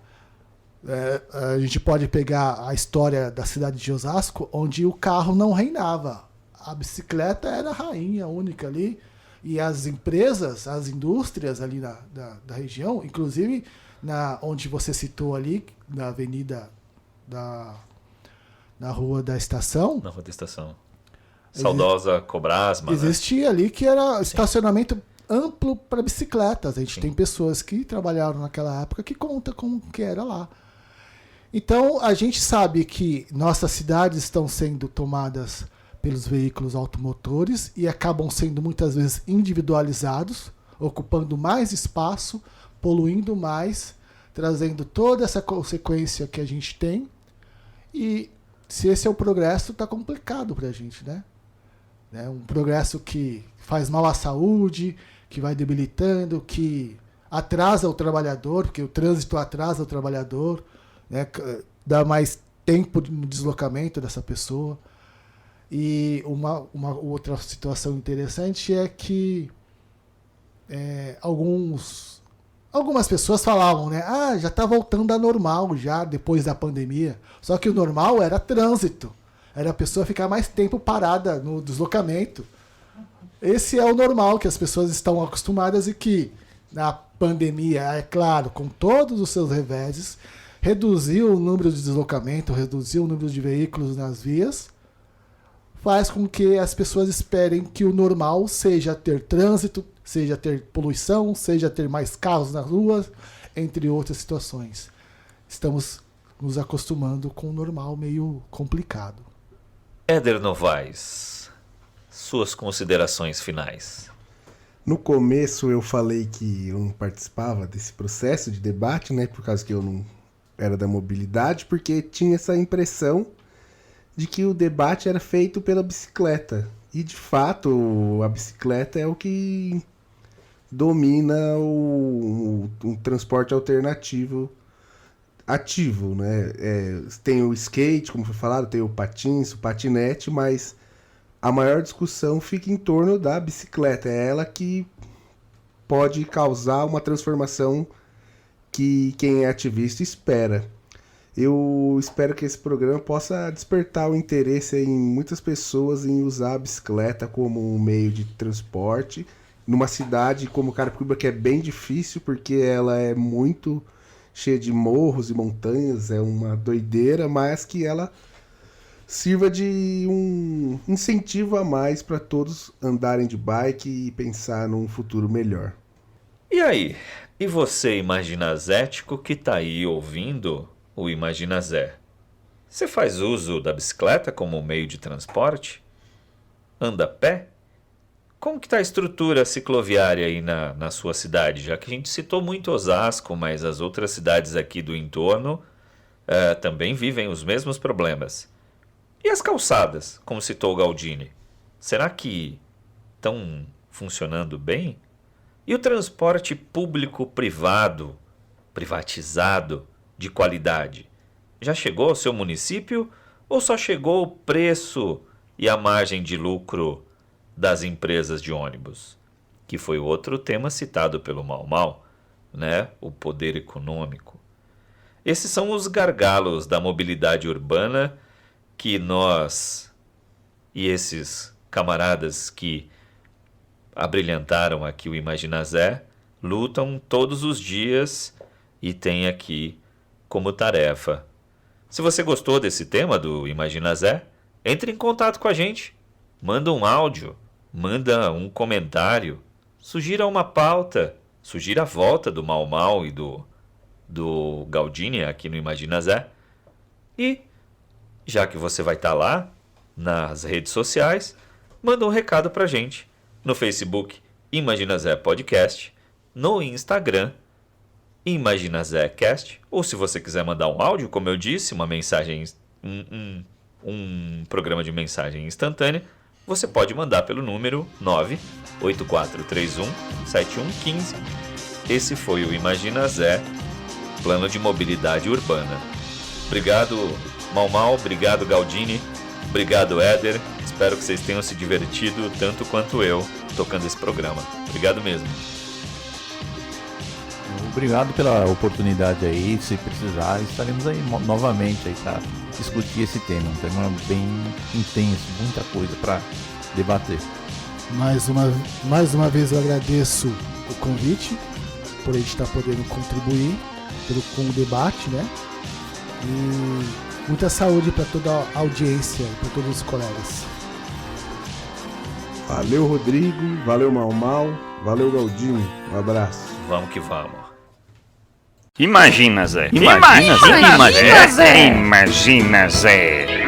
A gente pode pegar a história da cidade de Osasco, onde o carro não reinava. A bicicleta era a rainha única ali. E as empresas, as indústrias ali da região, inclusive onde você citou ali, na avenida na Rua da Estação. Na Rua da Estação. Saudosa Cobrasma. Existia ali que era estacionamento amplo para bicicletas. A gente tem pessoas que trabalharam naquela época que contam como que era lá. Então, a gente sabe que nossas cidades estão sendo tomadas pelos veículos automotores e acabam sendo muitas vezes individualizados, ocupando mais espaço, poluindo mais, trazendo toda essa consequência que a gente tem. E se esse é o progresso, está complicado para a gente, né? Um progresso que faz mal à saúde, que vai debilitando, que atrasa o trabalhador, porque o trânsito atrasa o trabalhador, né? Dá mais tempo no deslocamento dessa pessoa. E uma outra situação interessante é que algumas pessoas falavam, né? Já está voltando a normal já depois da pandemia. Só que o normal era trânsito. Era a pessoa ficar mais tempo parada no deslocamento. Esse é o normal que as pessoas estão acostumadas e que na pandemia, é claro, com todos os seus reveses, reduziu o número de deslocamento, reduziu o número de veículos nas vias, faz com que as pessoas esperem que o normal seja ter trânsito, seja ter poluição, seja ter mais carros nas ruas, entre outras situações. Estamos nos acostumando com o normal meio complicado. Éder Novaes, suas considerações finais. No começo eu falei que eu não participava desse processo de debate, né, por causa que eu não era da mobilidade, porque tinha essa impressão de que o debate era feito pela bicicleta. E, de fato, a bicicleta é o que domina um transporte alternativo ativo, né? Tem o skate, como foi falado, tem o patins, o patinete, mas a maior discussão fica em torno da bicicleta. É ela que pode causar uma transformação que quem é ativista espera. Eu espero que esse programa possa despertar o interesse em muitas pessoas em usar a bicicleta como um meio de transporte numa cidade como Carapicuíba, que é bem difícil porque ela é muito cheia de morros e montanhas, é uma doideira, mas que ela sirva de um incentivo a mais para todos andarem de bike e pensar num futuro melhor. E aí? E você, imaginazético, que tá aí ouvindo o Imagina Zé? Você faz uso da bicicleta como meio de transporte? Anda a pé? Como que tá a estrutura cicloviária aí na sua cidade? Já que a gente citou muito Osasco, mas as outras cidades aqui do entorno também vivem os mesmos problemas. E as calçadas, como citou o Galdini? Será que estão funcionando bem? E o transporte público-privado, privatizado, de qualidade? Já chegou ao seu município ou só chegou o preço e a margem de lucro das empresas de ônibus? Que foi outro tema citado pelo Mau Mau, né? O poder econômico. Esses são os gargalos da mobilidade urbana que nós e esses camaradas que abrilhantaram aqui o Imagina Zé lutam todos os dias e têm aqui como tarefa. Se você gostou desse tema do Imagina Zé, entre em contato com a gente, manda um áudio, manda um comentário, sugira uma pauta, sugira a volta do Mau Mau e do Galdini aqui no Imagina Zé. E, já que você vai estar lá nas redes sociais, manda um recado pra gente no Facebook Imagina Zé Podcast, no Instagram Imagina Zé Cast, ou se você quiser mandar um áudio, como eu disse, uma mensagem, um programa de mensagem instantânea, você pode mandar pelo número 984317115. Esse foi o Imagina Zé, plano de mobilidade urbana. Obrigado, Mau Mau, obrigado, Galdini, obrigado, Éder. Espero que vocês tenham se divertido tanto quanto eu tocando esse programa. Obrigado mesmo. Obrigado pela oportunidade aí. Se precisar, estaremos aí novamente aí para discutir esse tema. Um tema bem intenso, muita coisa para debater. Mais uma vez eu agradeço o convite, por a gente estar podendo contribuir com o debate, né? E muita saúde para toda a audiência, para todos os colegas. Valeu, Rodrigo. Valeu, Mau Mau. Valeu, Galdini. Um abraço. Vamos que vamos. Imagina Zé. Imagina Zé. Imagina Zé.